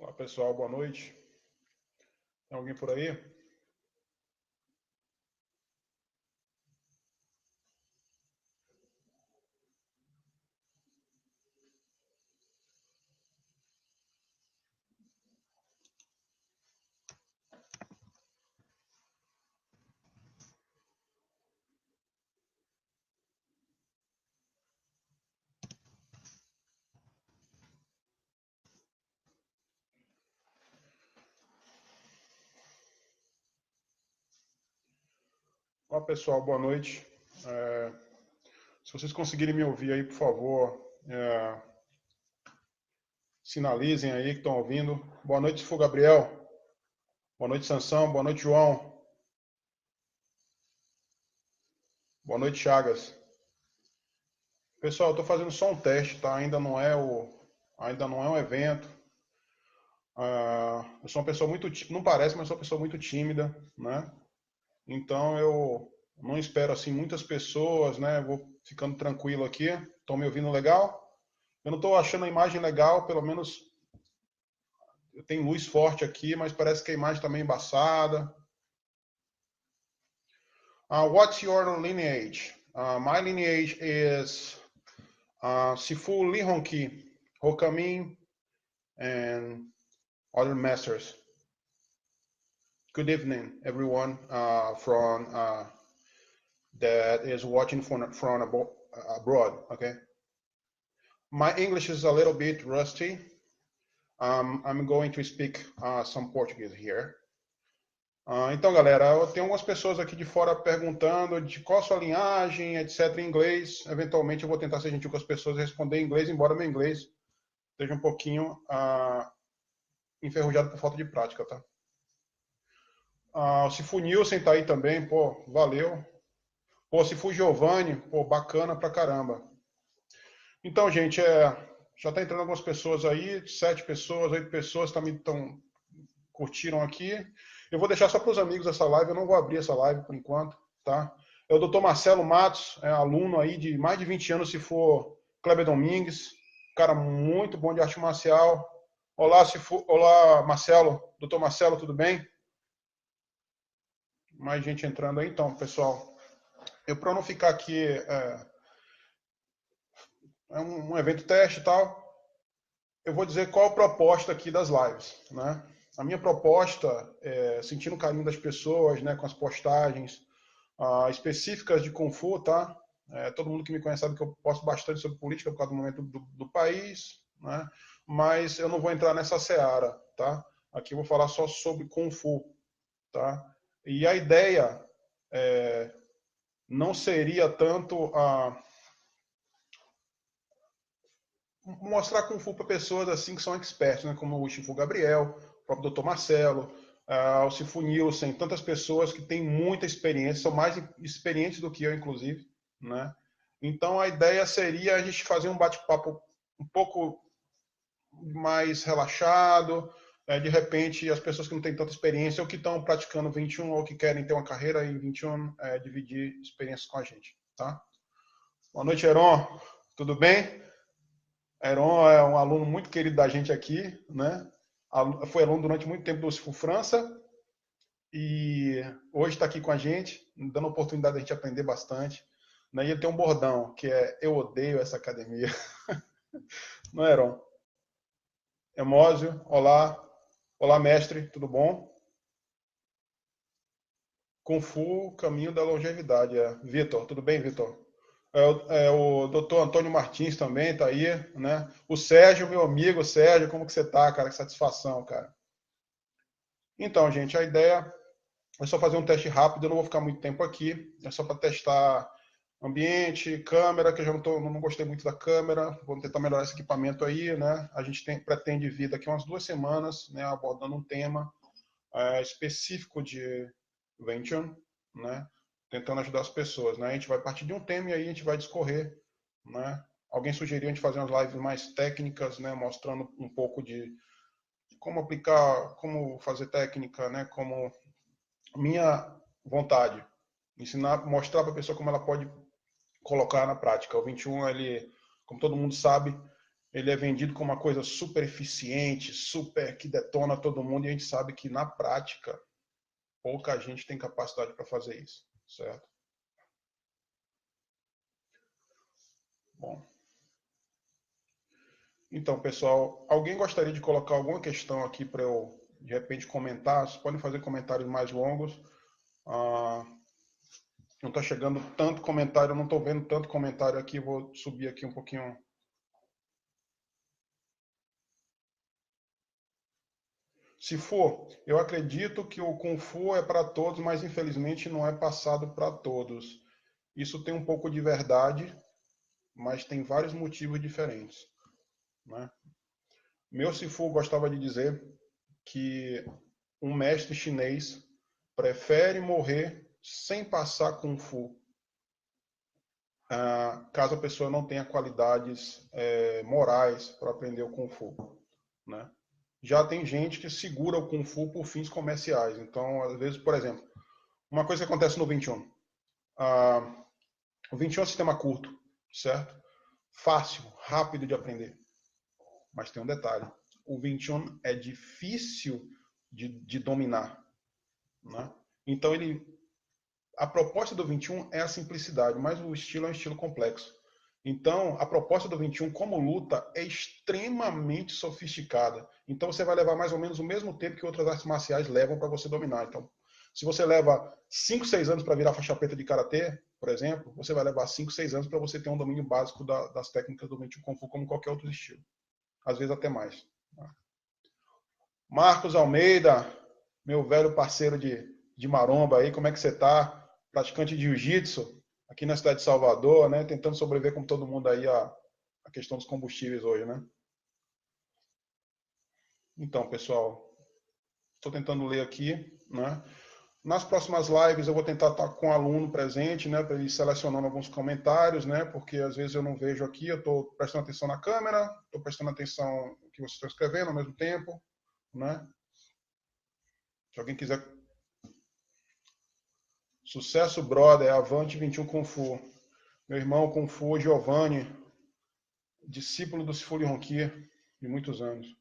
Olá pessoal, boa noite. Tem alguém por aí? Olá pessoal, boa noite. Se vocês conseguirem me ouvir aí, por favor, sinalizem aí que estão ouvindo. Boa noite, se for Gabriel. Boa noite, Sansão. Boa noite, João. Boa noite, Chagas. Pessoal, eu estou fazendo só um teste, tá? Ainda não é um evento. Eu sou uma pessoa muito, não parece, mas sou uma pessoa muito tímida, né? Então eu não espero assim muitas pessoas, né? Vou ficando tranquilo aqui. Estão me ouvindo legal? Eu não estou achando a imagem legal, pelo menos tem luz forte aqui, mas parece que a imagem está meio embaçada. What's your lineage? My lineage is Sifu Li Hongqi, Hokamin, and other masters. Good evening, everyone from that is watching from abroad. Okay, my English is a little bit rusty. I'm going to speak some Portuguese here. Então, galera, eu tenho algumas pessoas aqui de fora perguntando de qual a sua linhagem, etc, em inglês. Eventualmente eu vou tentar ser gentil com as pessoas e responder em inglês, embora meu inglês esteja um pouquinho enferrujado por falta de prática, tá? O Sifu Nilson tá aí também, pô, valeu. Pô, Sifu Giovanni, pô, bacana pra caramba. Então, gente, já tá entrando algumas pessoas aí, 7 pessoas, 8 pessoas também curtiram aqui. Eu vou deixar só para os amigos essa live, eu não vou abrir essa live por enquanto, tá? É o Dr. Marcelo Matos, aluno aí de mais de 20 anos, se for Kleber Domingues, cara muito bom de arte marcial. Olá, olá, Marcelo, Dr. Marcelo, tudo bem? Mais gente entrando aí, então, pessoal. Eu, para não ficar aqui, um evento teste e tal, eu vou dizer qual a proposta aqui das lives, né? A minha proposta é sentindo o carinho das pessoas, né, com as postagens específicas de Kung Fu, tá? Todo mundo que me conhece sabe que eu posto bastante sobre política por causa do momento do país, né? Mas eu não vou entrar nessa seara, tá? Aqui eu vou falar só sobre Kung Fu, tá? E a ideia não seria tanto mostrar Kung Fu para pessoas assim que são experts, né? Como o Shifu Gabriel, o próprio Dr. Marcelo, o Sifu Nielsen, tantas pessoas que têm muita experiência, são mais experientes do que eu, inclusive, né? Então a ideia seria a gente fazer um bate-papo um pouco mais relaxado, de repente as pessoas que não têm tanta experiência ou que estão praticando 21 ou que querem ter uma carreira em 21, dividir experiências com a gente, tá? Boa noite, Heron. Tudo bem? Heron é um aluno muito querido da gente aqui, né? Foi aluno durante muito tempo do Cifu França e hoje está aqui com a gente, dando a oportunidade de a gente aprender bastante. Né? E ele tem um bordão que é: eu odeio essa academia. Não é, Heron? Emósio, olá. Olá, mestre, tudo bom? Kung Fu, caminho da longevidade. Vitor, tudo bem, Vitor? O doutor Antônio Martins também tá aí, né? O Sérgio, meu amigo, Sérgio, como que você tá, cara? Que satisfação, cara. Então, gente, a ideia é só fazer um teste rápido, eu não vou ficar muito tempo aqui, é só para testar ambiente, câmera, que eu já não gostei muito da câmera, vou tentar melhorar esse equipamento aí, né? A gente pretende vir daqui umas 2 semanas, né, abordando um tema específico de Venture, né? Tentando ajudar as pessoas, né? A gente vai partir de um tema e aí a gente vai discorrer, né? Alguém sugeriu a gente fazer umas lives mais técnicas, né? Mostrando um pouco de como aplicar, como fazer técnica, né? Como minha vontade, ensinar, mostrar para a pessoa como ela pode colocar na prática. O 21, ele, como todo mundo sabe, ele é vendido como uma coisa super eficiente, super que detona todo mundo, e a gente sabe que na prática pouca gente tem capacidade para fazer isso, certo? Bom, então, pessoal, alguém gostaria de colocar alguma questão aqui para eu, de repente, comentar? Vocês podem fazer comentários mais longos. Ah, não está chegando tanto comentário, eu não estou vendo tanto comentário aqui, vou subir aqui um pouquinho. Se for, eu acredito que o Kung Fu é para todos, mas infelizmente não é passado para todos. Isso tem um pouco de verdade, mas tem vários motivos diferentes, né? Meu Sifu gostava de dizer que um mestre chinês prefere morrer sem passar Kung Fu, caso a pessoa não tenha qualidades morais para aprender o Kung Fu, né? Já tem gente que segura o Kung Fu por fins comerciais. Então, às vezes, por exemplo, uma coisa que acontece no 21. O 21 é um sistema curto, certo? Fácil, rápido de aprender. Mas tem um detalhe. O 21 é difícil de dominar, né? Então, a proposta do 21 é a simplicidade, mas o estilo é um estilo complexo. Então, a proposta do 21 como luta é extremamente sofisticada. Então, você vai levar mais ou menos o mesmo tempo que outras artes marciais levam para você dominar. Então, se você leva 5, 6 anos para virar faixa preta de karatê, por exemplo, você vai levar 5, 6 anos para você ter um domínio básico das técnicas do 21 Kung Fu, como qualquer outro estilo. Às vezes até mais. Marcos Almeida, meu velho parceiro de maromba aí, como é que você está? Praticante de jiu-jitsu aqui na cidade de Salvador, né? Tentando sobreviver como todo mundo aí a questão dos combustíveis hoje, né? Então, pessoal, estou tentando ler aqui, né? Nas próximas lives eu vou tentar estar com o aluno presente, né? Para ele ir selecionando alguns comentários, né? Porque às vezes eu não vejo aqui, eu estou prestando atenção na câmera, estou prestando atenção no que vocês estão escrevendo ao mesmo tempo, né? Se alguém quiser. Sucesso, brother, Avante 21 Kung Fu. Meu irmão Kung Fu Giovanni, discípulo do Sifu Ronqui de muitos anos.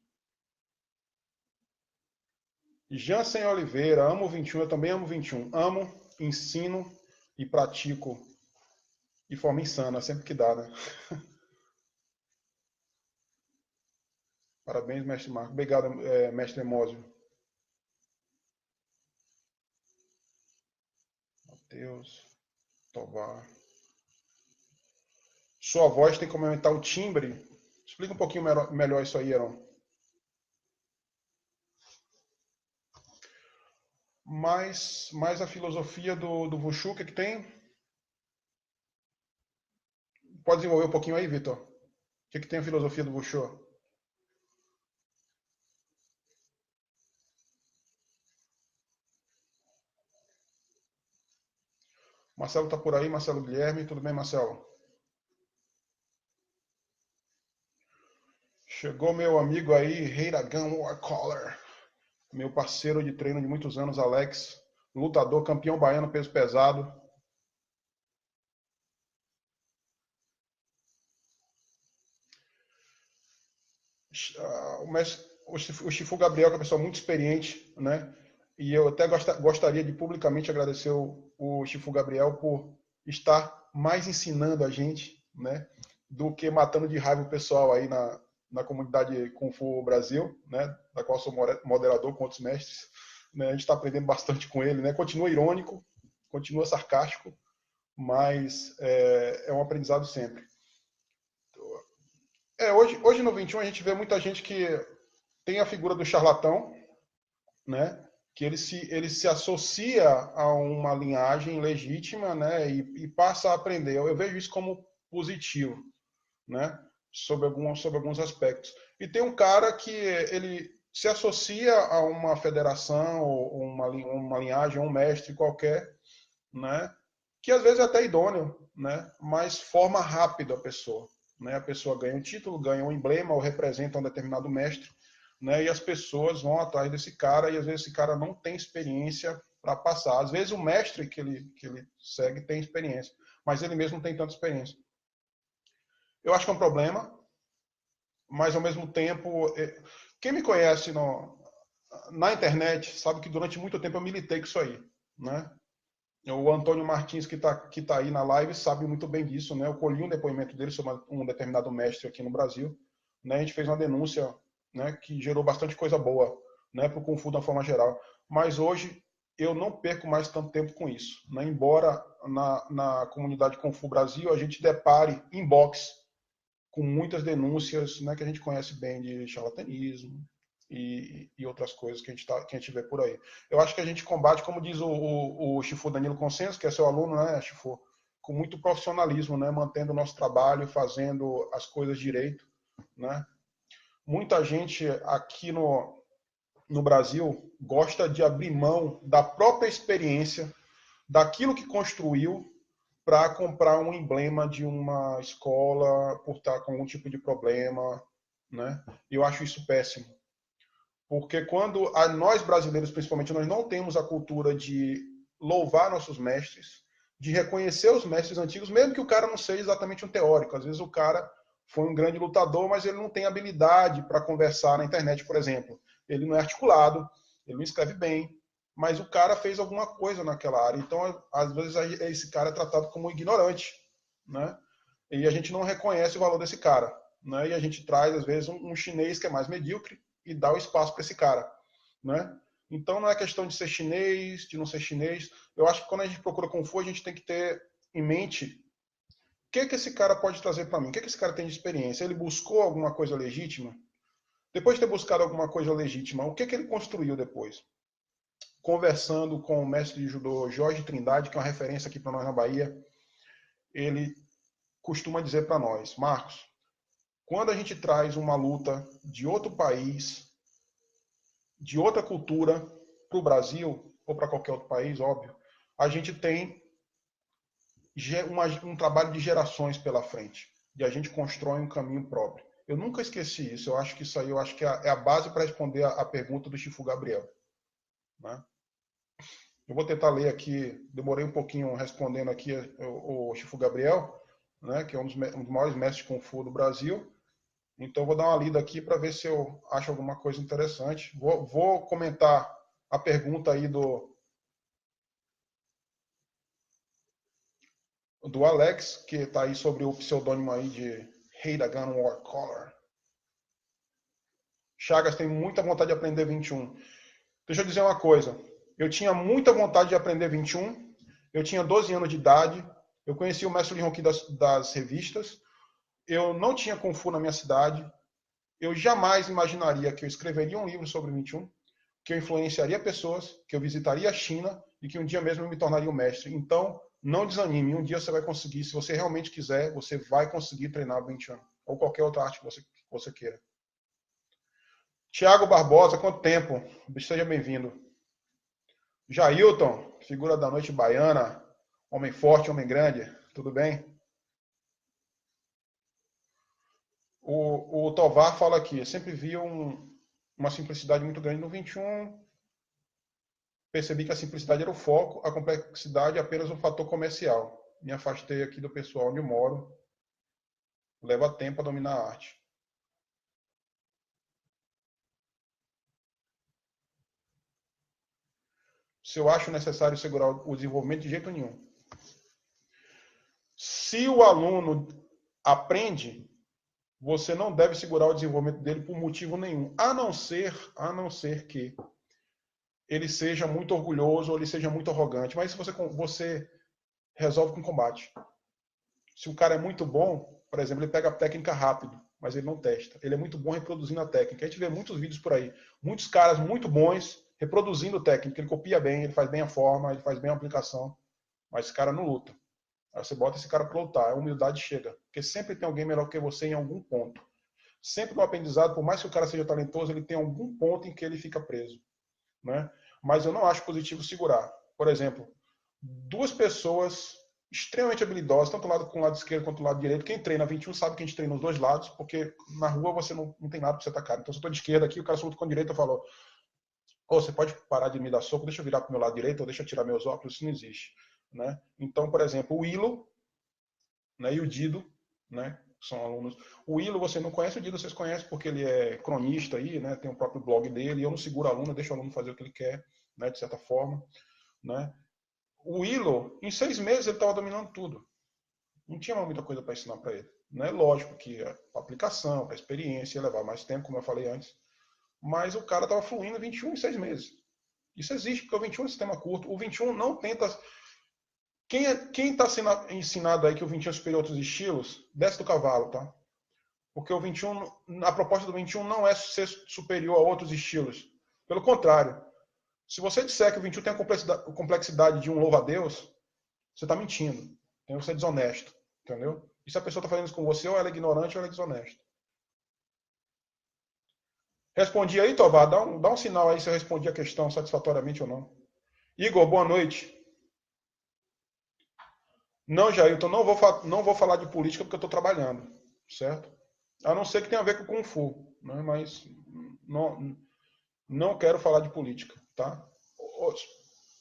Jansen Oliveira, amo o 21, eu também amo o 21. Amo, ensino e pratico de forma insana, sempre que dá, né? Parabéns, mestre Marco. Obrigado, mestre Emósio. Matheus, Tovar. Sua voz tem como aumentar o timbre? Explica um pouquinho melhor isso aí, Aaron. Mais a filosofia do Wushu, o que tem? Pode desenvolver um pouquinho aí, Vitor? O que tem a filosofia do Wushu? Marcelo está por aí, Marcelo Guilherme. Tudo bem, Marcelo? Chegou meu amigo aí, Reiragan Warcaller. Meu parceiro de treino de muitos anos, Alex. Lutador, campeão baiano, peso pesado. O Chifu Gabriel, que é uma pessoa muito experiente, né? E eu até gostaria de publicamente agradecer o Chifu Gabriel por estar mais ensinando a gente, né? Do que matando de raiva o pessoal aí na comunidade Kung Fu Brasil, né? Da qual sou moderador com outros mestres. Né? A gente está aprendendo bastante com ele, né? Continua irônico, continua sarcástico, mas é um aprendizado sempre. Hoje no 21 a gente vê muita gente que tem a figura do charlatão, né? Que ele se associa a uma linhagem legítima, né? E passa a aprender. Eu vejo isso como positivo, né? Sobre alguns aspectos. E tem um cara que ele se associa a uma federação ou uma linhagem, um mestre qualquer, né? Que às vezes é até idôneo, né? Mas forma rápido a pessoa, né? A pessoa ganha um título, ganha um emblema ou representa um determinado mestre, né? E as pessoas vão atrás desse cara e às vezes esse cara não tem experiência para passar. Às vezes o mestre que ele segue tem experiência, mas ele mesmo não tem tanta experiência. Eu acho que é um problema, mas ao mesmo tempo, quem me conhece na internet sabe que durante muito tempo eu militei com isso aí, né? O Antônio Martins, que tá aí na live, sabe muito bem disso, né? Eu colhi um depoimento dele sobre um determinado mestre aqui no Brasil, né? A gente fez uma denúncia, né, que gerou bastante coisa boa, né, para o Kung Fu de uma forma geral. Mas hoje eu não perco mais tanto tempo com isso, né? Embora na comunidade Kung Fu Brasil a gente depare em boxe com muitas denúncias, né, que a gente conhece bem de charlatanismo e outras coisas que a gente vê por aí. Eu acho que a gente combate, como diz o Shifu Danilo Consenso, que é seu aluno, né, Shifu, com muito profissionalismo, né, mantendo o nosso trabalho, fazendo as coisas direito, né. Muita gente aqui no Brasil gosta de abrir mão da própria experiência, daquilo que construiu, para comprar um emblema de uma escola por estar com algum tipo de problema, né? Eu acho isso péssimo, porque quando nós brasileiros, principalmente, nós não temos a cultura de louvar nossos mestres, de reconhecer os mestres antigos, mesmo que o cara não seja exatamente um teórico. Às vezes o cara foi um grande lutador, mas ele não tem habilidade para conversar na internet, por exemplo. Ele não é articulado, ele não escreve bem, mas o cara fez alguma coisa naquela área. Então, às vezes, esse cara é tratado como ignorante, né? E a gente não reconhece o valor desse cara, né? E a gente traz, às vezes, um chinês que é mais medíocre e dá o espaço para esse cara, né? Então, não é questão de ser chinês, de não ser chinês. Eu acho que quando a gente procura Kung Fu, a gente tem que ter em mente o que esse cara pode trazer para mim, o que esse cara tem de experiência. Ele buscou alguma coisa legítima? Depois de ter buscado alguma coisa legítima, o que ele construiu depois? Conversando com o mestre de judô Jorge Trindade, que é uma referência aqui para nós na Bahia, ele costuma dizer para nós, Marcos, quando a gente traz uma luta de outro país, de outra cultura, para o Brasil, ou para qualquer outro país, óbvio, a gente tem um trabalho de gerações pela frente. E a gente constrói um caminho próprio. Eu nunca esqueci isso. Eu acho que isso aí é a base para responder a pergunta do Chifu Gabriel, né? Eu vou tentar ler aqui, demorei um pouquinho respondendo aqui o Chifu Gabriel, né, que é um dos maiores mestres de Kung Fu do Brasil. Então, vou dar uma lida aqui para ver se eu acho alguma coisa interessante. Vou comentar a pergunta aí do Alex, que está aí sobre o pseudônimo aí de Rei da Gun Warcaller. Chagas tem muita vontade de aprender 21. Deixa eu dizer uma coisa. Eu tinha muita vontade de aprender 21. Eu tinha 12 anos de idade. Eu conheci o mestre Lin Hong das revistas. Eu não tinha Kung Fu na minha cidade. Eu jamais imaginaria que eu escreveria um livro sobre 21, que eu influenciaria pessoas, que eu visitaria a China e que um dia mesmo eu me tornaria um mestre. Então, não desanime. Um dia você vai conseguir. Se você realmente quiser, você vai conseguir treinar 21. Ou qualquer outra arte que você queira. Tiago Barbosa, quanto tempo? Seja bem-vindo. Jailton, figura da noite baiana, homem forte, homem grande, tudo bem? O Tovar fala aqui, sempre vi uma simplicidade muito grande no 21, percebi que a simplicidade era o foco, a complexidade é apenas um fator comercial. Me afastei aqui do pessoal onde eu moro, leva tempo a dominar a arte. Se eu acho necessário segurar o desenvolvimento, de jeito nenhum. Se o aluno aprende, você não deve segurar o desenvolvimento dele por motivo nenhum, a não ser que ele seja muito orgulhoso ou ele seja muito arrogante. Mas isso você resolve com combate. Se o cara é muito bom, por exemplo, ele pega a técnica rápido, mas ele não testa. Ele é muito bom reproduzindo a técnica. A gente vê muitos vídeos por aí, muitos caras muito bons reproduzindo técnica. Ele copia bem, ele faz bem a forma, ele faz bem a aplicação, mas esse cara não luta. Aí você bota esse cara para lutar, a humildade chega. Porque sempre tem alguém melhor que você em algum ponto. Sempre no aprendizado, por mais que o cara seja talentoso, ele tem algum ponto em que ele fica preso, né? Mas eu não acho positivo segurar. Por exemplo, duas pessoas extremamente habilidosas, tanto com o lado esquerdo quanto o lado direito. Quem treina 21 sabe que a gente treina os dois lados, porque na rua você não tem nada para você atacar. Então, se eu estou de esquerda aqui, o cara solta com a direita, eu falo, oh, você pode parar de me dar soco, deixa eu virar para o meu lado direito, ou deixa eu tirar meus óculos, isso não existe, né? Então, por exemplo, o Willow, né, e o Dido, né, são alunos. O Ilo você não conhece, o Ilo vocês conhecem porque ele é cronista aí, né? Tem o próprio blog dele, eu não seguro o aluno, deixo o aluno fazer o que ele quer, né? De certa forma, né? O Ilo, em 6 meses, ele estava dominando tudo. Não tinha muita coisa para ensinar para ele. Né? Lógico que a aplicação, a experiência ia levar mais tempo, como eu falei antes. Mas o cara estava fluindo 21 em 6 meses. Isso existe, porque o 21 é um sistema curto. O 21 não tenta. Quem está sendo ensinado aí que o 21 é superior a outros estilos, desce do cavalo, tá? Porque o 21, a proposta do 21 não é ser superior a outros estilos. Pelo contrário. Se você disser que o 21 tem a complexidade de um louva-a-Deus, você está mentindo. Então você é desonesto. Entendeu? E se a pessoa está fazendo isso com você, ou ela é ignorante ou ela é desonesta. Respondi aí, Tovar? Dá um sinal aí se eu respondi a questão satisfatoriamente ou não. Igor, boa noite. Não, Jailton, não vou falar de política porque eu estou trabalhando, certo? A não ser que tenha a ver com Kung Fu, né? Mas não quero falar de política, tá?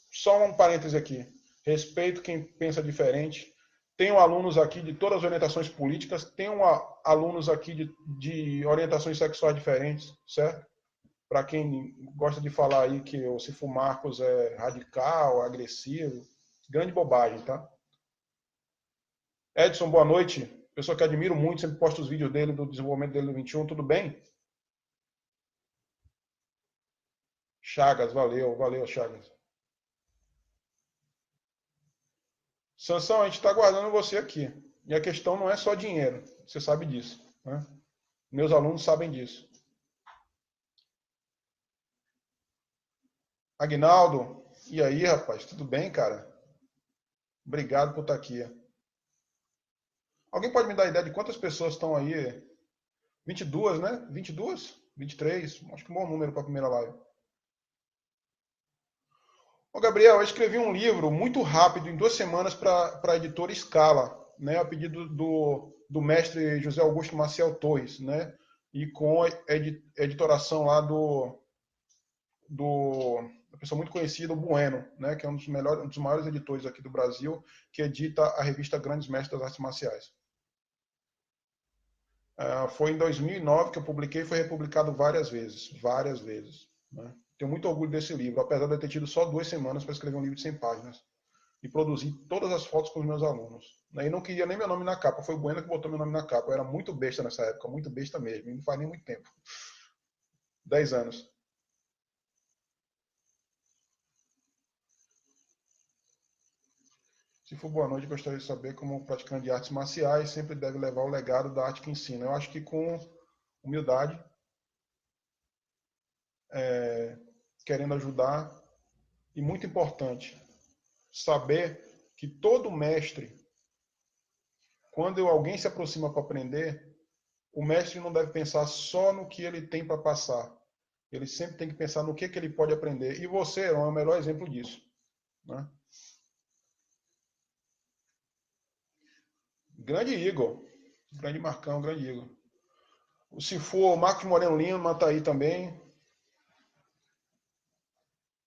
Só um parêntese aqui. Respeito quem pensa diferente. Tenho alunos aqui de todas as orientações políticas, tenho alunos aqui de orientações sexuais diferentes, certo? Para quem gosta de falar aí que o Cifu Marcos é radical, agressivo, grande bobagem, tá? Edson, boa noite. Pessoa que admiro muito, sempre posto os vídeos dele, do desenvolvimento dele no 21, tudo bem? Chagas, valeu, Chagas. Sansão, a gente está aguardando você aqui. E a questão não é só dinheiro, você sabe disso, né? Meus alunos sabem disso. Aguinaldo, e aí, rapaz, tudo bem, cara? Obrigado por estar aqui. Alguém pode me dar ideia de quantas pessoas estão aí? 22, né? 22? 23? Acho que um bom número para a primeira live. Ô, Gabriel, eu escrevi um livro muito rápido, em 2 semanas, para a editora Scala, né? A pedido do mestre José Augusto Maciel Torres, né? E com a editoração lá uma pessoa muito conhecida, o Bueno, né, que é um dos maiores editores aqui do Brasil, que edita a revista Grandes Mestres das Artes Marciais. Foi em 2009 que eu publiquei e foi republicado várias vezes. Né? Tenho muito orgulho desse livro, apesar de eu ter tido só 2 semanas para escrever um livro de 100 páginas. E produzir todas as fotos com os meus alunos. E não queria nem meu nome na capa, foi o Bueno que botou meu nome na capa. Eu era muito besta nessa época, muito besta mesmo, e não faz nem muito tempo. 10 anos. Se for boa noite, gostaria de saber como um praticante de artes marciais sempre deve levar o legado da arte que ensina. Eu acho que com humildade, querendo ajudar, e muito importante, saber que todo mestre, quando alguém se aproxima para aprender, o mestre não deve pensar só no que ele tem para passar. Ele sempre tem que pensar no que ele pode aprender. E você é o melhor exemplo disso. Né? Grande Igor. Grande Marcão, grande Igor. Se for o Marcos Moreno Lima, tá aí também.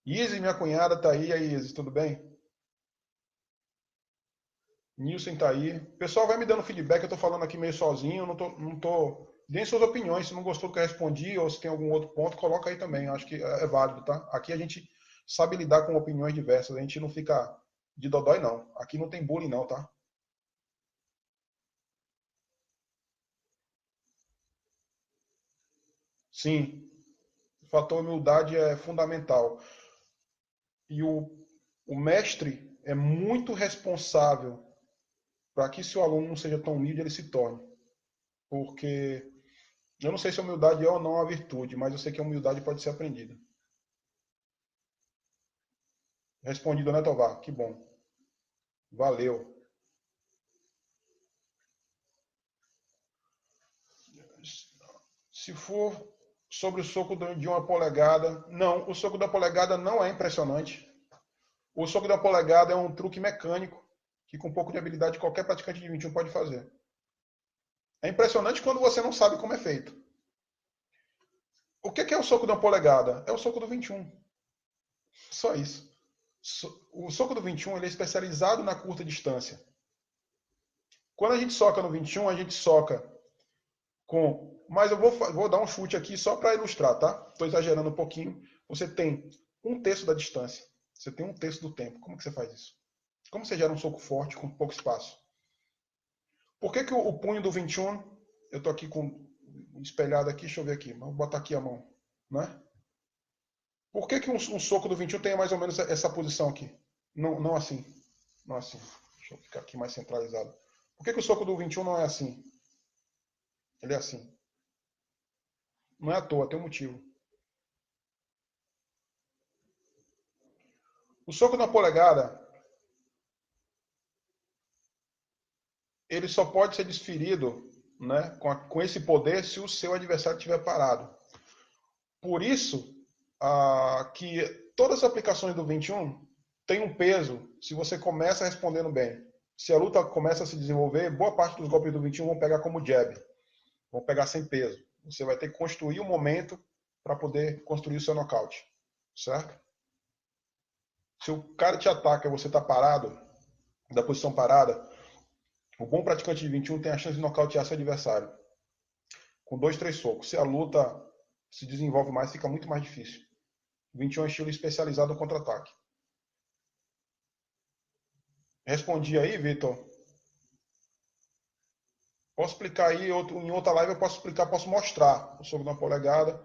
Isis, minha cunhada, tá aí. Aí, Isis, tudo bem? Nilson tá aí. O pessoal vai me dando feedback, eu tô falando aqui meio sozinho, não tô. Deem suas opiniões, se não gostou do que eu respondi, ou se tem algum outro ponto, coloca aí também. Acho que é válido, tá? Aqui a gente sabe lidar com opiniões diversas, a gente não fica de dodói, não. Aqui não tem bullying, não, tá? Sim, o fator humildade é fundamental. E o mestre é muito responsável para que se o aluno não seja tão humilde, ele se torne. Porque eu não sei se a humildade é ou não uma virtude, mas eu sei que a humildade pode ser aprendida. Respondido, né, Tovar? Que bom. Valeu. Se for sobre o soco de uma polegada, não, o soco da polegada não é impressionante. O soco da polegada é um truque mecânico que com um pouco de habilidade qualquer praticante de 21 pode fazer. É impressionante quando você não sabe como é feito. O que é o soco da polegada? É o soco do 21. Só isso. O soco do 21 ele é especializado na curta distância. Quando a gente soca no 21, a gente soca Mas eu vou dar um chute aqui só para ilustrar, tá? Estou exagerando um pouquinho. Você tem um terço da distância. Você tem um terço do tempo. Como que você faz isso? Como você gera um soco forte com pouco espaço? Por que o punho do 21, eu estou aqui com espelhado aqui, deixa eu ver aqui, vou botar aqui a mão, né? Por que um soco do 21 tem mais ou menos essa posição aqui? Não assim. Não assim. Deixa eu ficar aqui mais centralizado. Por que o soco do 21 não é assim? Ele é assim. Não é à toa, tem um motivo. O soco na polegada, ele só pode ser desferido, né, com esse poder se o seu adversário estiver parado. Por isso que todas as aplicações do 21 têm um peso se você começa respondendo bem. Se a luta começa a se desenvolver, boa parte dos golpes do 21 vão pegar como jab. Vão pegar sem peso. Você vai ter que construir um momento para poder construir o seu nocaute. Certo? Se o cara te ataca e você está parado, da posição parada, o bom praticante de 21 tem a chance de nocautear seu adversário. Com 2, 3 socos. Se a luta se desenvolve mais, fica muito mais difícil. O 21 é um estilo especializado no contra-ataque. Respondi aí, Vitor? Posso explicar aí, em outra live eu posso explicar, posso mostrar o soco na polegada.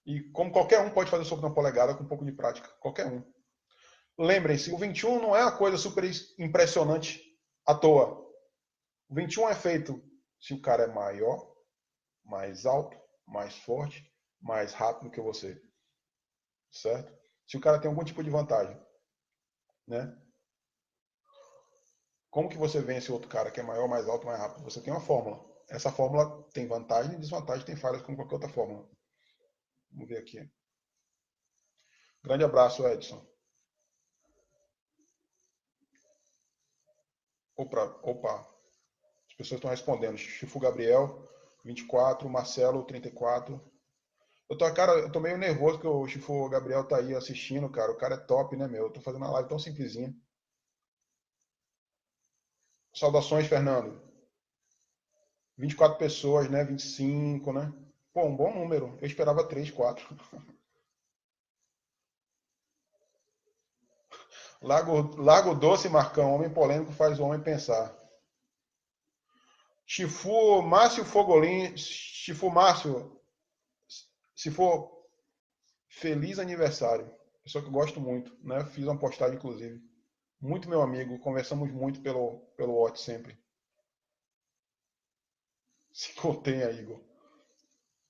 E como qualquer um pode fazer o soco na polegada com um pouco de prática. Qualquer um. Lembrem-se, o 21 não é uma coisa super impressionante à toa. O 21 é feito se o cara é maior, mais alto, mais forte, mais rápido que você. Certo? Se o cara tem algum tipo de vantagem. Né? Como que você vence outro cara que é maior, mais alto, mais rápido? Você tem uma fórmula. Essa fórmula tem vantagem e desvantagem, tem falhas como qualquer outra fórmula. Vamos ver aqui. Grande abraço, Edson. Opa. As pessoas estão respondendo. Chifu Gabriel, 24. Marcelo, 34. Eu tô meio nervoso que o Chifu Gabriel tá aí assistindo, cara. O cara é top, né, meu? Eu tô fazendo uma live tão simplesinha. Saudações, Fernando. 24 pessoas, né? 25, né? Pô, um bom número. Eu esperava 3, 4. Largo Doce, Marcão. Homem polêmico faz o homem pensar. Chifu Márcio Fogolin. Chifu Márcio, se for feliz aniversário. Pessoa que eu gosto muito, né? Fiz uma postagem, inclusive. Muito meu amigo. Conversamos muito pelo WhatsApp sempre. Se contenha, Igor.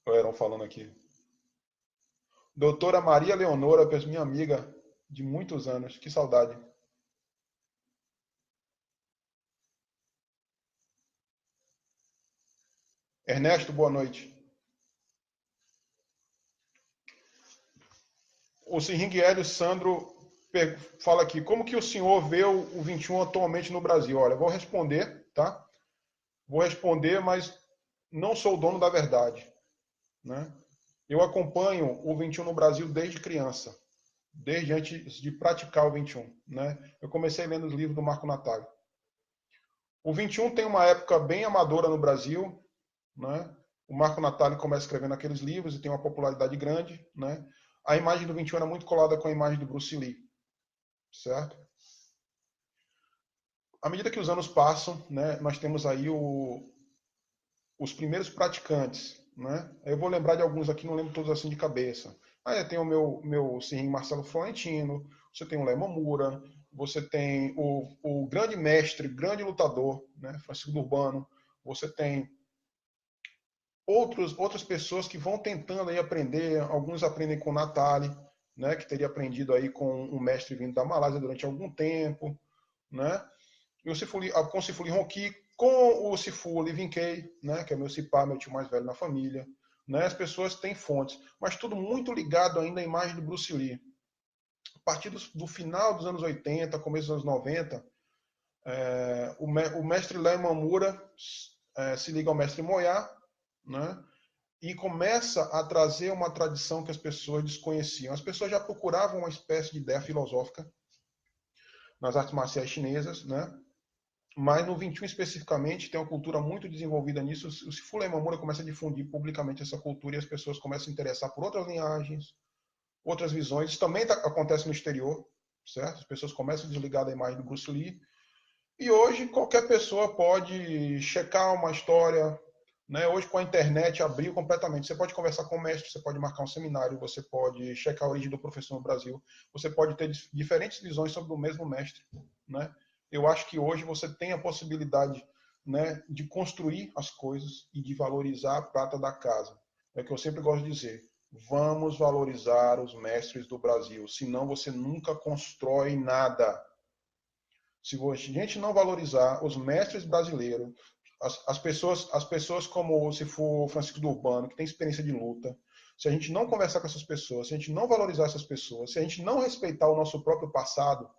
Eram falando aqui. Doutora Maria Leonora, minha amiga de muitos anos. Que saudade. Ernesto, boa noite. O Singing Hélio Sandro fala aqui, como que o senhor vê o 21 atualmente no Brasil? Olha, vou responder, tá? Vou responder, mas não sou o dono da verdade, né? Eu acompanho o 21 no Brasil desde criança, desde antes de praticar o 21, né? Eu comecei lendo os livros do Marco Natalio. O 21 tem uma época bem amadora no Brasil, né? O Marco Natalio começa escrevendo aqueles livros e tem uma popularidade grande, né? A imagem do 21 era muito colada com a imagem do Bruce Lee, certo? À medida que os anos passam, né, nós temos aí os primeiros praticantes, né? Eu vou lembrar de alguns aqui, não lembro todos assim de cabeça. Aí tem o meu Sim Marcelo Florentino, você tem o Léo Mamura, você tem o grande mestre, grande lutador, né, Francisco do Urbano, você tem outras pessoas que vão tentando aí aprender, alguns aprendem com o Natali, né, que teria aprendido aí com um mestre vindo da Malásia durante algum tempo, né? E com o Sifuli Ronqui, com o Sifu Livinkei, né, que é meu cipá, meu tio mais velho na família. Né? As pessoas têm fontes, mas tudo muito ligado ainda à imagem do Bruce Lee. A partir do final dos anos 80, começo dos anos 90, o mestre Léo Mamura se liga ao mestre Moyá, né? E começa a trazer uma tradição que as pessoas desconheciam. As pessoas já procuravam uma espécie de ideia filosófica nas artes marciais chinesas, né? Mas no 21 especificamente tem uma cultura muito desenvolvida nisso. O Sifu Lemamura começa a difundir publicamente essa cultura e as pessoas começam a interessar por outras linhagens, outras visões. Isso também acontece no exterior, certo? As pessoas começam a desligar da imagem do Bruce Lee. E hoje qualquer pessoa pode checar uma história, né? Hoje com a internet abriu completamente. Você pode conversar com o mestre, você pode marcar um seminário, você pode checar a origem do professor no Brasil, você pode ter diferentes visões sobre o mesmo mestre, né? Eu acho que hoje você tem a possibilidade, né, de construir as coisas e de valorizar a prata da casa. É o que eu sempre gosto de dizer. Vamos valorizar os mestres do Brasil, senão você nunca constrói nada. Se a gente não valorizar os mestres brasileiros, as pessoas como se for Francisco do Urbano, que tem experiência de luta, se a gente não conversar com essas pessoas, se a gente não valorizar essas pessoas, se a gente não respeitar o nosso próprio passado,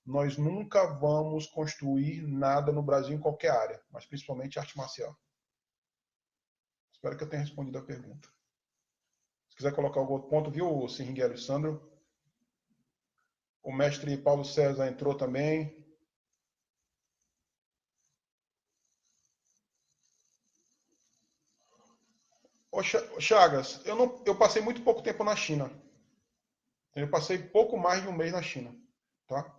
nós nunca vamos construir nada no Brasil em qualquer área, mas principalmente arte marcial. Espero que eu tenha respondido a pergunta. Se quiser colocar algum outro ponto, viu, Sirringuelo e Sandro? O mestre Paulo César entrou também. Ô Chagas, eu passei muito pouco tempo na China. Eu passei pouco mais de um mês na China. Tá?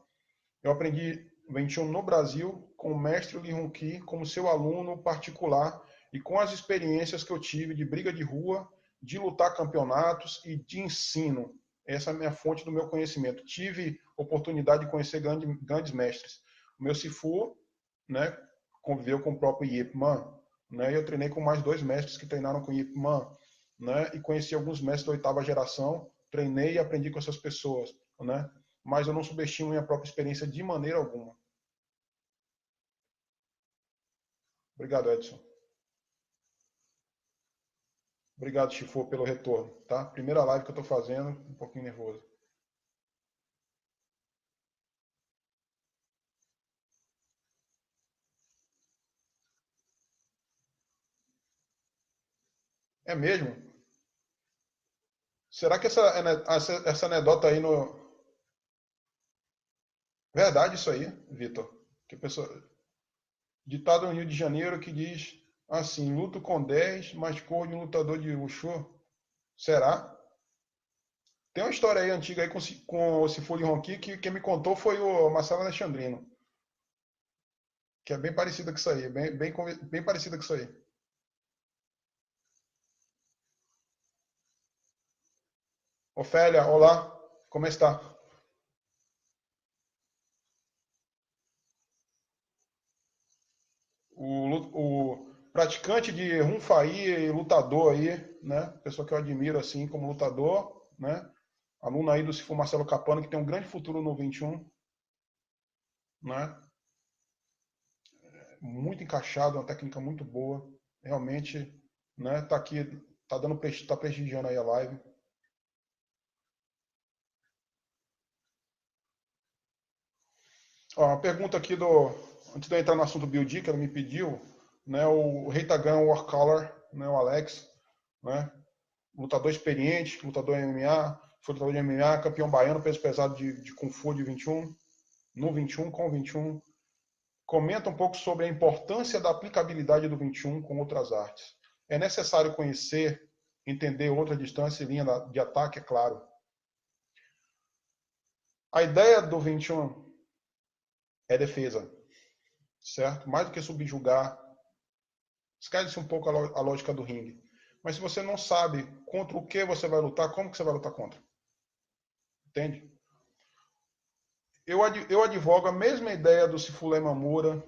Eu aprendi Wing Chun no Brasil com o mestre Li Hongqi como seu aluno particular e com as experiências que eu tive de briga de rua, de lutar campeonatos e de ensino. Essa é a minha fonte do meu conhecimento. Tive oportunidade de conhecer grandes mestres. O meu Sifu, né, conviveu com o próprio Yip Man, né, e eu treinei com mais 2 mestres que treinaram com Yip Man, né, e conheci alguns mestres da 8ª geração, treinei e aprendi com essas pessoas, né, mas eu não subestimo minha própria experiência de maneira alguma. Obrigado, Edson. Obrigado, Chifu, pelo retorno, tá? Primeira live que eu estou fazendo, um pouquinho nervoso. É mesmo? Será que essa anedota aí no... Verdade isso aí, Vitor? Que pessoa... Ditado no Rio de Janeiro que diz assim, luto com 10, mas corro de um lutador de Wushu. Será? Tem uma história aí antiga aí com o Sifuri Ronqui que quem me contou foi o Marcelo Alexandrino, que é bem parecida com isso aí, bem parecida com isso aí. Ofélia, olá, como está? O praticante de Runfaí, lutador aí, né? Pessoa que eu admiro assim como lutador, né? Aluno aí do Sifu Marcelo Capano, que tem um grande futuro no 21, né? Muito encaixado, uma técnica muito boa. Realmente, né? Tá aqui, tá prestigiando aí a live. Ó, uma pergunta aqui antes de eu entrar no assunto Biodi, que ela me pediu, né? O Reitagan Warcolor, né? O Alex, né? Lutador experiente, lutador MMA, foi lutador de MMA, campeão baiano, peso pesado de Kung Fu de 21, no 21, com 21. Comenta um pouco sobre a importância da aplicabilidade do 21 com outras artes. É necessário conhecer, entender outra distância e linha de ataque, é claro. A ideia do 21 é defesa, certo? Mais do que subjugar. Esquece um pouco a lógica do ringue. Mas se você não sabe contra o que você vai lutar, como que você vai lutar contra? Entende? Eu advogo a mesma ideia do Sifulé Mamura,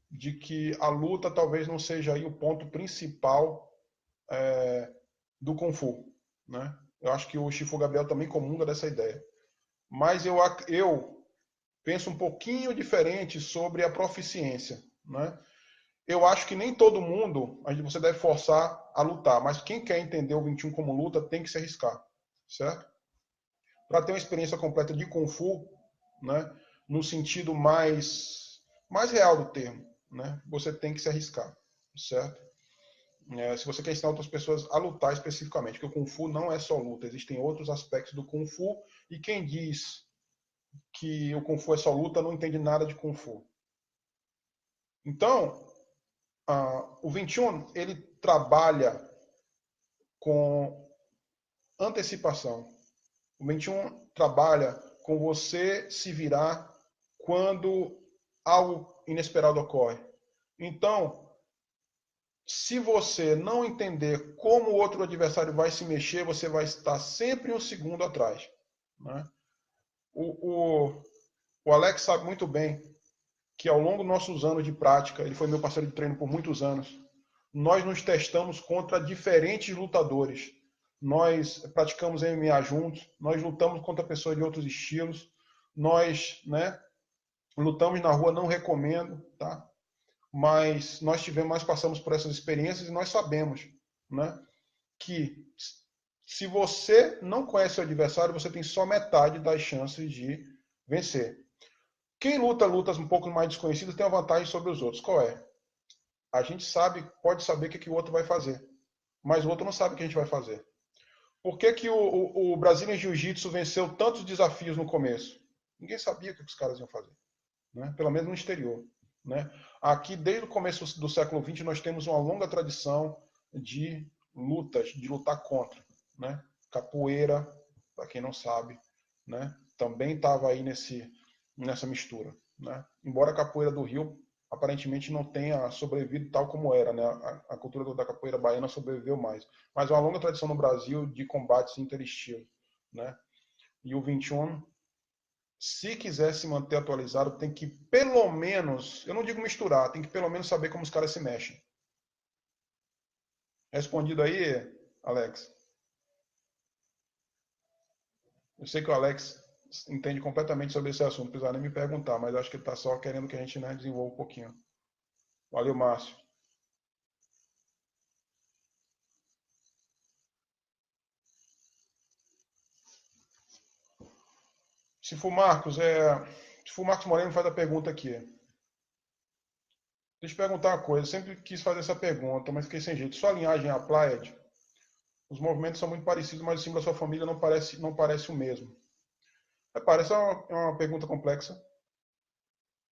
de que a luta talvez não seja aí o ponto principal do Kung Fu. Né? Eu acho que o Shifu Gabriel também comunga dessa ideia. Mas eu penso um pouquinho diferente sobre a proficiência. Né? Eu acho que nem todo mundo você deve forçar a lutar, mas quem quer entender o 21 como luta tem que se arriscar, certo? Para ter uma experiência completa de Kung Fu, né, no sentido mais real do termo, né, você tem que se arriscar, certo? Se você quer ensinar outras pessoas a lutar especificamente, porque o Kung Fu não é só luta, existem outros aspectos do Kung Fu, e quem diz que o Kung Fu é só luta não entende nada de Kung Fu. Então, o 21 ele trabalha com antecipação. O 21 trabalha com você se virar quando algo inesperado ocorre. Então, se você não entender como o outro adversário vai se mexer, você vai estar sempre um segundo atrás. Né? O, o, o Alex sabe muito bem que ao longo dos nossos anos de prática, ele foi meu parceiro de treino por muitos anos, nós nos testamos contra diferentes lutadores. Nós praticamos MMA juntos, nós lutamos contra pessoas de outros estilos, nós, né, lutamos na rua, não recomendo, tá? Mas nós passamos por essas experiências e nós sabemos, né, que se você não conhece o adversário, você tem só metade das chances de vencer. Quem luta lutas um pouco mais desconhecidas tem uma vantagem sobre os outros. Qual é? A gente sabe, pode saber o que o outro vai fazer, mas o outro não sabe o que a gente vai fazer. Por que o Brazilian Jiu-Jitsu venceu tantos desafios no começo? Ninguém sabia o que os caras iam fazer, né? Pelo menos no exterior. Né? Aqui, desde o começo do século XX, nós temos uma longa tradição de lutas, de lutar contra. Né? Capoeira, para quem não sabe, né? Também estava aí nessa mistura. Né? Embora a capoeira do Rio aparentemente não tenha sobrevivido tal como era, né? A cultura da capoeira baiana sobreviveu mais. Mas é uma longa tradição no Brasil de combates interestilos. Né? E o 21, se quiser se manter atualizado, tem que pelo menos, eu não digo misturar, tem que pelo menos saber como os caras se mexem. Respondido aí, Alex? Eu sei que o Alex entende completamente sobre esse assunto, não precisa nem me perguntar, mas acho que ele está só querendo que a gente, né, desenvolva um pouquinho. Valeu, Márcio. Se for Marcos, se for Marcos Moreno, faz a pergunta aqui. Deixa eu perguntar uma coisa. Eu sempre quis fazer essa pergunta, mas fiquei sem jeito. Sua linhagem é Applied? Os movimentos são muito parecidos, mas o símbolo da sua família não parece o mesmo. Parece uma pergunta complexa,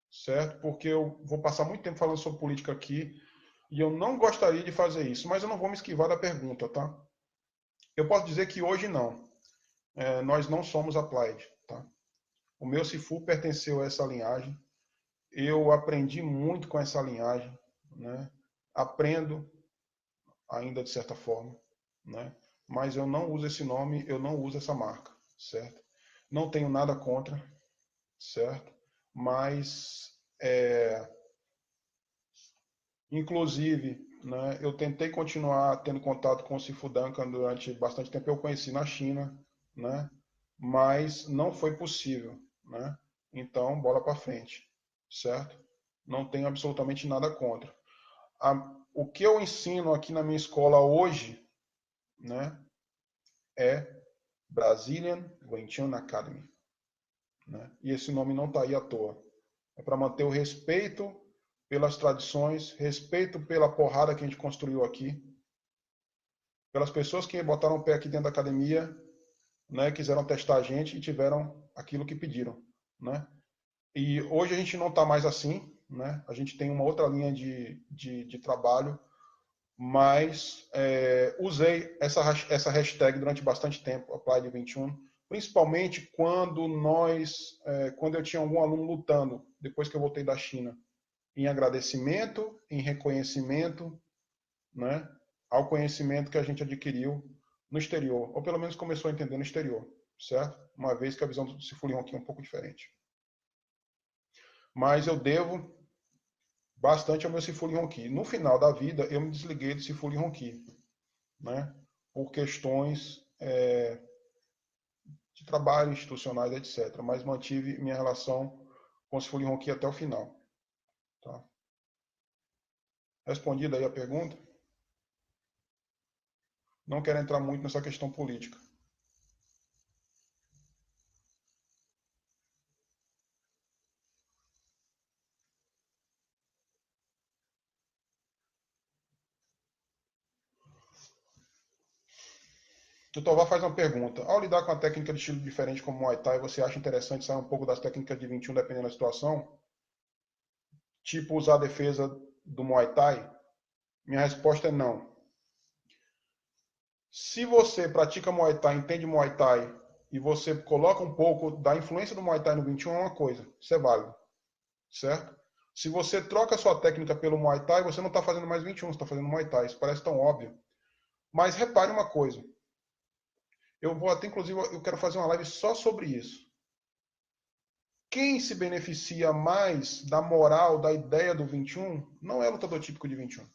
certo? Porque eu vou passar muito tempo falando sobre política aqui e eu não gostaria de fazer isso, mas eu não vou me esquivar da pergunta, tá? Eu posso dizer que hoje não. Nós não somos Applied, tá? O meu Sifu pertenceu a essa linhagem. Eu aprendi muito com essa linhagem, né? Aprendo ainda de certa forma, né? Mas eu não uso esse nome, eu não uso essa marca, certo? Não tenho nada contra, certo? Mas, inclusive, né, eu tentei continuar tendo contato com o Sifu Duncan durante bastante tempo. Eu conheci na China, né? Mas não foi possível, né? Então, bola para frente, certo? Não tenho absolutamente nada contra. O que eu ensino aqui na minha escola hoje, né, é Brazilian Wing Chun Academy. Né? E esse nome não está aí à toa. É para manter o respeito pelas tradições, respeito pela porrada que a gente construiu aqui, pelas pessoas que botaram o pé aqui dentro da academia, né, quiseram testar a gente e tiveram aquilo que pediram. Né? E hoje a gente não está mais assim, né? A gente tem uma outra linha de trabalho, mas usei essa hashtag durante bastante tempo, Applied21, principalmente quando eu tinha algum aluno lutando, depois que eu voltei da China, em agradecimento, em reconhecimento, né, ao conhecimento que a gente adquiriu no exterior, ou pelo menos começou a entender no exterior, certo? Uma vez que a visão do Sifu Lihon aqui é um pouco diferente. Mas eu devo bastante ao meu Sifu Lihon Ki. No final da vida, eu me desliguei do Sifu Lihon Ki, né, por questões de trabalho, institucionais, etc. Mas mantive minha relação com o Sifu Lihon Ki até o final. Tá? Respondida aí a pergunta? Não quero entrar muito nessa questão política. O Tovar faz uma pergunta. Ao lidar com a técnica de estilo diferente como o Muay Thai, você acha interessante sair um pouco das técnicas de 21 dependendo da situação? tipo usar a defesa do Muay Thai? Minha resposta é não. Se você pratica Muay Thai, entende Muay Thai, e você coloca um pouco da influência do Muay Thai no 21, é uma coisa. Isso é válido. Certo? Se você troca a sua técnica pelo Muay Thai, você não está fazendo mais 21, você está fazendo Muay Thai. Isso parece tão óbvio. Mas repare uma coisa. Eu vou até, inclusive, eu quero fazer uma live só sobre isso. Quem se beneficia mais da moral, da ideia do 21, não é o lutador típico de 21.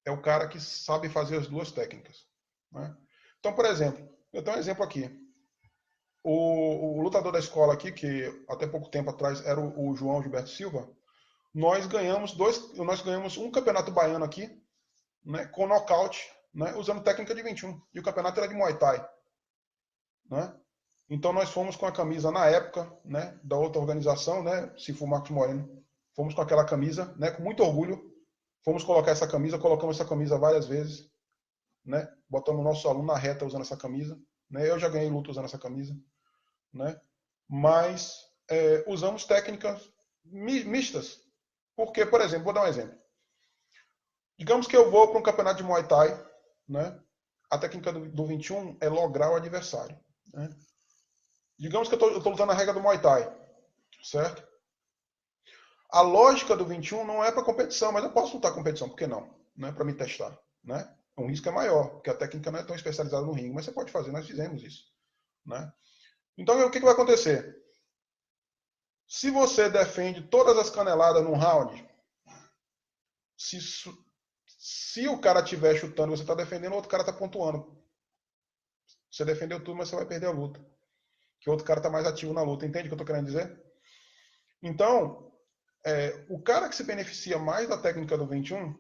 É o cara que sabe fazer as duas técnicas. Né? Então, por exemplo, eu tenho um exemplo aqui. O lutador da escola aqui, que até pouco tempo atrás era o João Gilberto Silva, nós ganhamos um campeonato baiano aqui, né, com nocaute, né, usando técnica de 21. E o campeonato era de Muay Thai. Né? Então nós fomos com a camisa na época, né, da outra organização, né, Sifu Marcos Moreno. Fomos com aquela camisa, né, com muito orgulho. Fomos colocar essa camisa, colocamos essa camisa várias vezes, né? Botamos o nosso aluno na reta usando essa camisa, né? Eu já ganhei luta usando essa camisa, né? Mas usamos técnicas mistas. Porque, por exemplo, vou dar um exemplo. Digamos que eu vou para um campeonato de Muay Thai, né? A técnica do 21 é lograr o adversário, né? Digamos que eu estou lutando a regra do Muay Thai, certo? A lógica do 21 não é para competição, mas eu posso lutar competição, por que não? Né? Para me testar, né? O risco é maior, porque a técnica não é tão especializada no ringue, mas você pode fazer, nós fizemos isso, né? Então, o que vai acontecer? Se você defende todas as caneladas num round, se o cara estiver chutando, você está defendendo, o outro cara está pontuando. Você defendeu tudo, mas você vai perder a luta. Que o outro cara está mais ativo na luta. Entende o que eu estou querendo dizer? Então, o cara que se beneficia mais da técnica do 21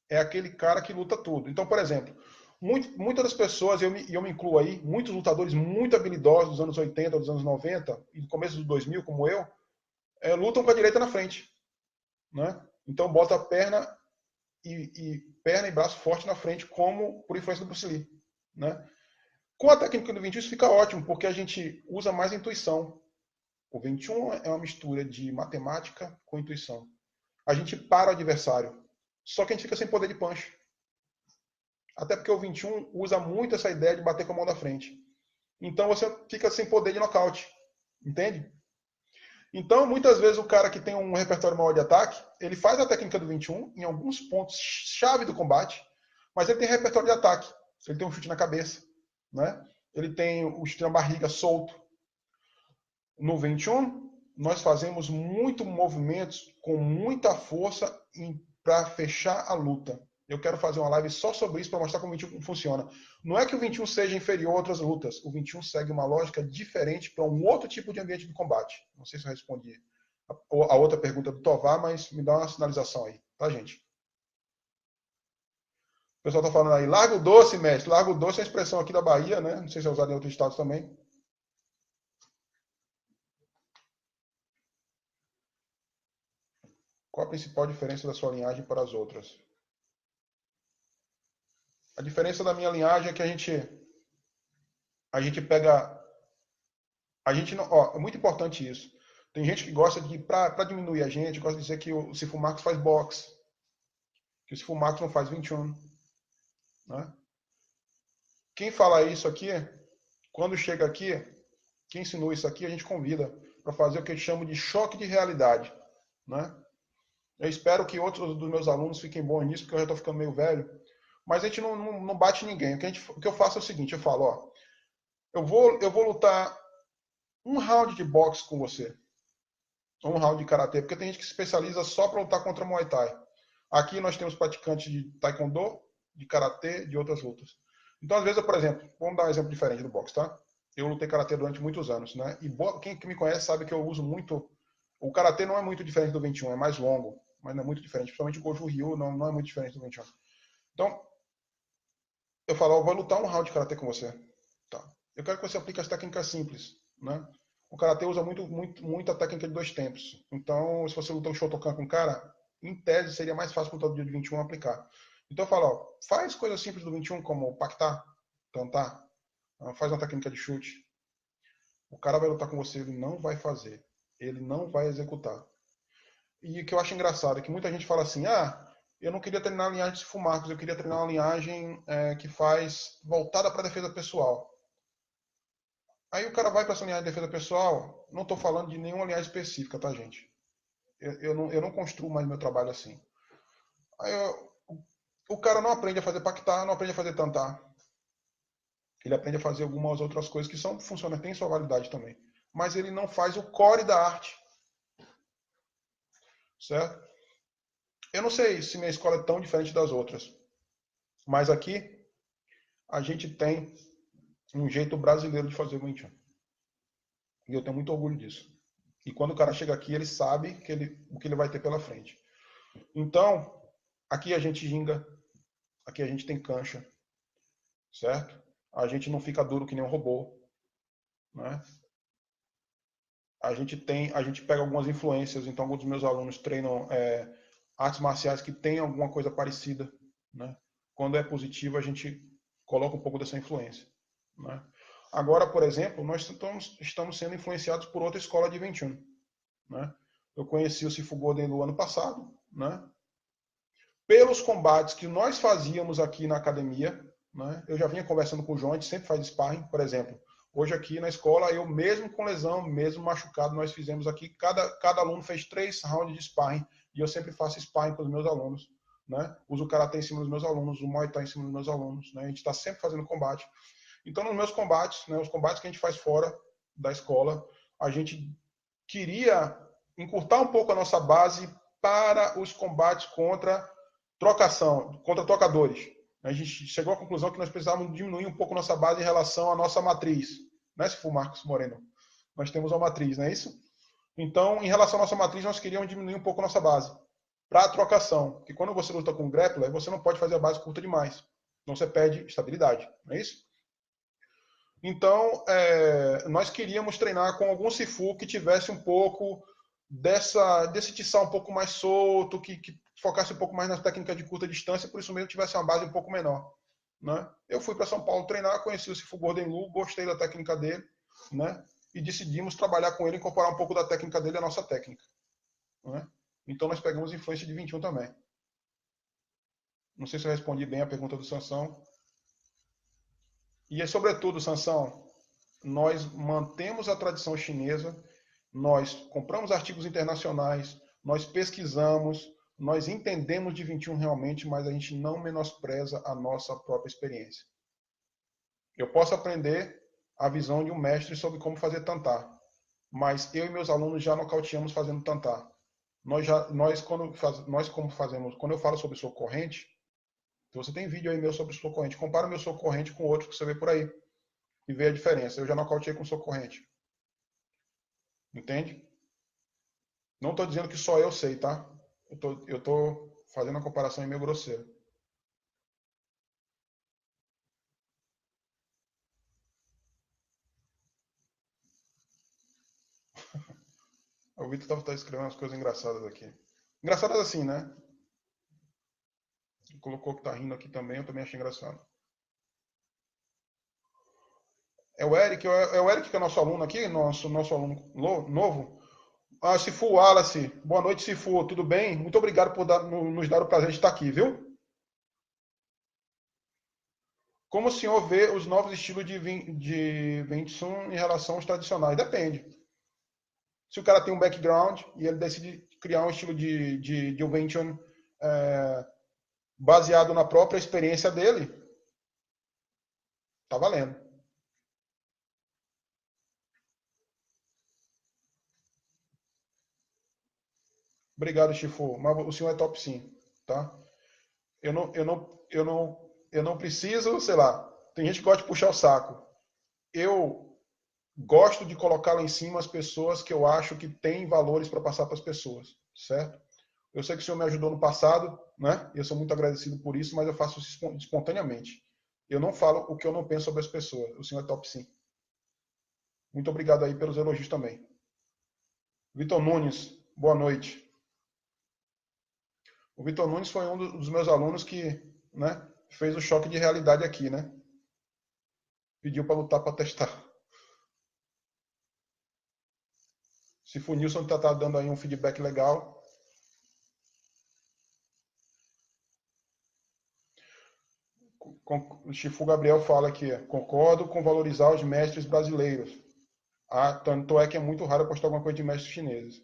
é aquele cara que luta tudo. Então, por exemplo, muitas das pessoas, e eu me incluo aí, muitos lutadores muito habilidosos dos anos 80, dos anos 90 e do começo dos 2000, como eu, lutam com a direita na frente. Né? Então, bota a perna e braço forte na frente, como por influência do Bruce Lee. Né? Com a técnica do 21 isso fica ótimo, porque a gente usa mais a intuição. O 21 é uma mistura de matemática com intuição. A gente para o adversário, só que a gente fica sem poder de punch. Até porque o 21 usa muito essa ideia de bater com a mão da frente. Então você fica sem poder de nocaute. Entende? Então, muitas vezes, o cara que tem um repertório maior de ataque, ele faz a técnica do 21 em alguns pontos chave do combate, mas ele tem repertório de ataque. Ele tem um chute na cabeça, né? Ele tem o chute na barriga solto. No 21, nós fazemos muito movimentos com muita força para fechar a luta. Eu quero fazer uma live só sobre isso para mostrar como o 21 funciona. Não é que o 21 seja inferior a outras lutas. O 21 segue uma lógica diferente para um outro tipo de ambiente de combate. Não sei se eu respondi a outra pergunta do Tovar, mas me dá uma sinalização aí, tá, gente? O pessoal está falando aí, Largo Doce, mestre. Largo Doce é a expressão aqui da Bahia, né? Não sei se é usado em outros estados também. Qual a principal diferença da sua linhagem para as outras? A diferença da minha linhagem é que a gente pega, a gente não, ó, é muito importante isso. Tem gente que gosta de, para diminuir a gente, gosta de dizer que o Sifu Marcos faz boxe, que o Sifu Marcos não faz 21, né? Quem fala isso aqui, quando chega aqui, quem ensinou isso aqui, a gente convida para fazer o que eu chamo de choque de realidade, né? Eu espero que outros dos meus alunos fiquem bons nisso, porque eu já estou ficando meio velho. Mas a gente não bate ninguém. O que eu faço é o seguinte, eu falo, ó, eu vou lutar um round de boxe com você. Ou um round de karatê, porque tem gente que se especializa só para lutar contra Muay Thai. Aqui nós temos praticantes de taekwondo, de karatê, de outras lutas. Então, às vezes, por exemplo, vamos dar um exemplo diferente do boxe, tá? Eu lutei karatê durante muitos anos, né? E quem me conhece sabe que eu uso muito. O karatê não é muito diferente do 21, é mais longo, mas não é muito diferente. Principalmente o Goju Ryu não é muito diferente do 21. Então, eu falo, eu vou lutar um round de karatê com você. Tá. Eu quero que você aplique as técnicas simples, né? O karatê usa muita técnica de dois tempos. Então, se você lutar um Shotokan com o cara, em tese seria mais fácil para o lutador de 21 aplicar. Então eu falo, ó, faz coisas simples do 21 como pactar, cantar, faz uma técnica de chute. O cara vai lutar com você, ele não vai fazer, ele não vai executar. e que eu acho engraçado é que muita gente fala assim, eu não queria treinar a linhagem de Sifu Marcos, eu queria treinar uma linhagem que faz voltada para a defesa pessoal. Aí o cara vai para essa linhagem de defesa pessoal, não estou falando de nenhuma linhagem específica, tá, gente? Eu não construo mais meu trabalho assim. Aí o cara não aprende a fazer pactar, não aprende a fazer tantar. Ele aprende a fazer algumas outras coisas que são funcionam, tem sua validade também. Mas ele não faz o core da arte. Certo? Eu não sei se minha escola é tão diferente das outras. Mas aqui a gente tem um jeito brasileiro de fazer o Wing Chun. E eu tenho muito orgulho disso. E quando o cara chega aqui, ele sabe o que ele vai ter pela frente. Então, aqui a gente ginga, aqui a gente tem cancha, certo? A gente não fica duro que nem um robô, né? A gente pega algumas influências, então alguns dos meus alunos treinam artes marciais que têm alguma coisa parecida, né? Quando é positivo, a gente coloca um pouco dessa influência, né? Agora, por exemplo, nós estamos sendo influenciados por outra escola de Wing Chun, né? Eu conheci o Sifu Golden no ano passado, né? Pelos combates que nós fazíamos aqui na academia, né? Eu já vinha conversando com o João, a gente sempre faz sparring, por exemplo. Hoje aqui na escola, eu mesmo com lesão, mesmo machucado, nós fizemos aqui, cada aluno fez 3 rounds de sparring, e eu sempre faço sparring com os meus alunos, né? Uso o karatê em cima dos meus alunos, o muay thai em cima dos meus alunos, né? A gente está sempre fazendo combate. Então, nos meus combates, né, os combates que a gente faz fora da escola, a gente queria encurtar um pouco a nossa base para os combates contra trocação, contra trocadores. A gente chegou à conclusão que nós precisávamos diminuir um pouco nossa base em relação à nossa matriz. Né, se for Marcos Moreno? Nós temos uma matriz, não é isso? Então, em relação à nossa matriz, nós queríamos diminuir um pouco a nossa base para a trocação. Porque quando você luta com grappler, você não pode fazer a base curta demais. Então você perde estabilidade, não é isso? Então, nós queríamos treinar com algum Sifu que tivesse um pouco desse tiçal um pouco mais solto, que focasse um pouco mais na técnica de curta distância, por isso mesmo tivesse uma base um pouco menor. Né? Eu fui para São Paulo treinar, conheci o Sifu Gordon Lu, gostei da técnica dele, né? E decidimos trabalhar com ele, incorporar um pouco da técnica dele à nossa técnica. Né? Então nós pegamos influência de 21 também. Não sei se eu respondi bem a pergunta do Sansão. E, sobretudo, Sansão, nós mantemos a tradição chinesa, nós compramos artigos internacionais, nós pesquisamos, nós entendemos de 21 realmente, mas a gente não menospreza a nossa própria experiência. Eu posso aprender a visão de um mestre sobre como fazer tantar, mas eu e meus alunos já nocauteamos fazendo tantar. Quando eu falo sobre soco corrente, você tem vídeo aí meu sobre soco corrente, compara meu soco corrente com outro que você vê por aí e vê a diferença. Eu já nocauteei com soco corrente. Entende? Não estou dizendo que só eu sei, tá? Eu tô fazendo uma comparação meio grosseira. O Vitor tá escrevendo umas coisas engraçadas aqui. Engraçadas assim, né? Ele colocou que tá rindo aqui também, eu também achei engraçado. É o Eric que é nosso aluno aqui, nosso aluno novo. Sifu Wallace, boa noite, Sifu, tudo bem? Muito obrigado por nos dar o prazer de estar aqui, viu? Como o senhor vê os novos estilos de Wing Chun em relação aos tradicionais? Depende. Se o cara tem um background e ele decide criar um estilo de Wing Chun baseado na própria experiência dele, tá valendo. Obrigado, Chifu. Mas o senhor é top sim, tá? Eu não preciso, sei lá. Tem gente que gosta de puxar o saco. Eu gosto de colocar lá em cima as pessoas que eu acho que têm valores para passar para as pessoas, certo? Eu sei que o senhor me ajudou no passado, né? Eu sou muito agradecido por isso, mas eu faço isso espontaneamente. Eu não falo o que eu não penso sobre as pessoas. O senhor é top sim. Muito obrigado aí pelos elogios também. Vitor Nunes, boa noite. O Vitor Nunes foi um dos meus alunos que, né, fez o choque de realidade aqui, né? Pediu para lutar para testar. Se o Nilson tá dando aí um feedback legal, O Shifu Gabriel fala aqui, concordo com valorizar os mestres brasileiros. Tanto é que é muito raro postar alguma coisa de mestres chineses.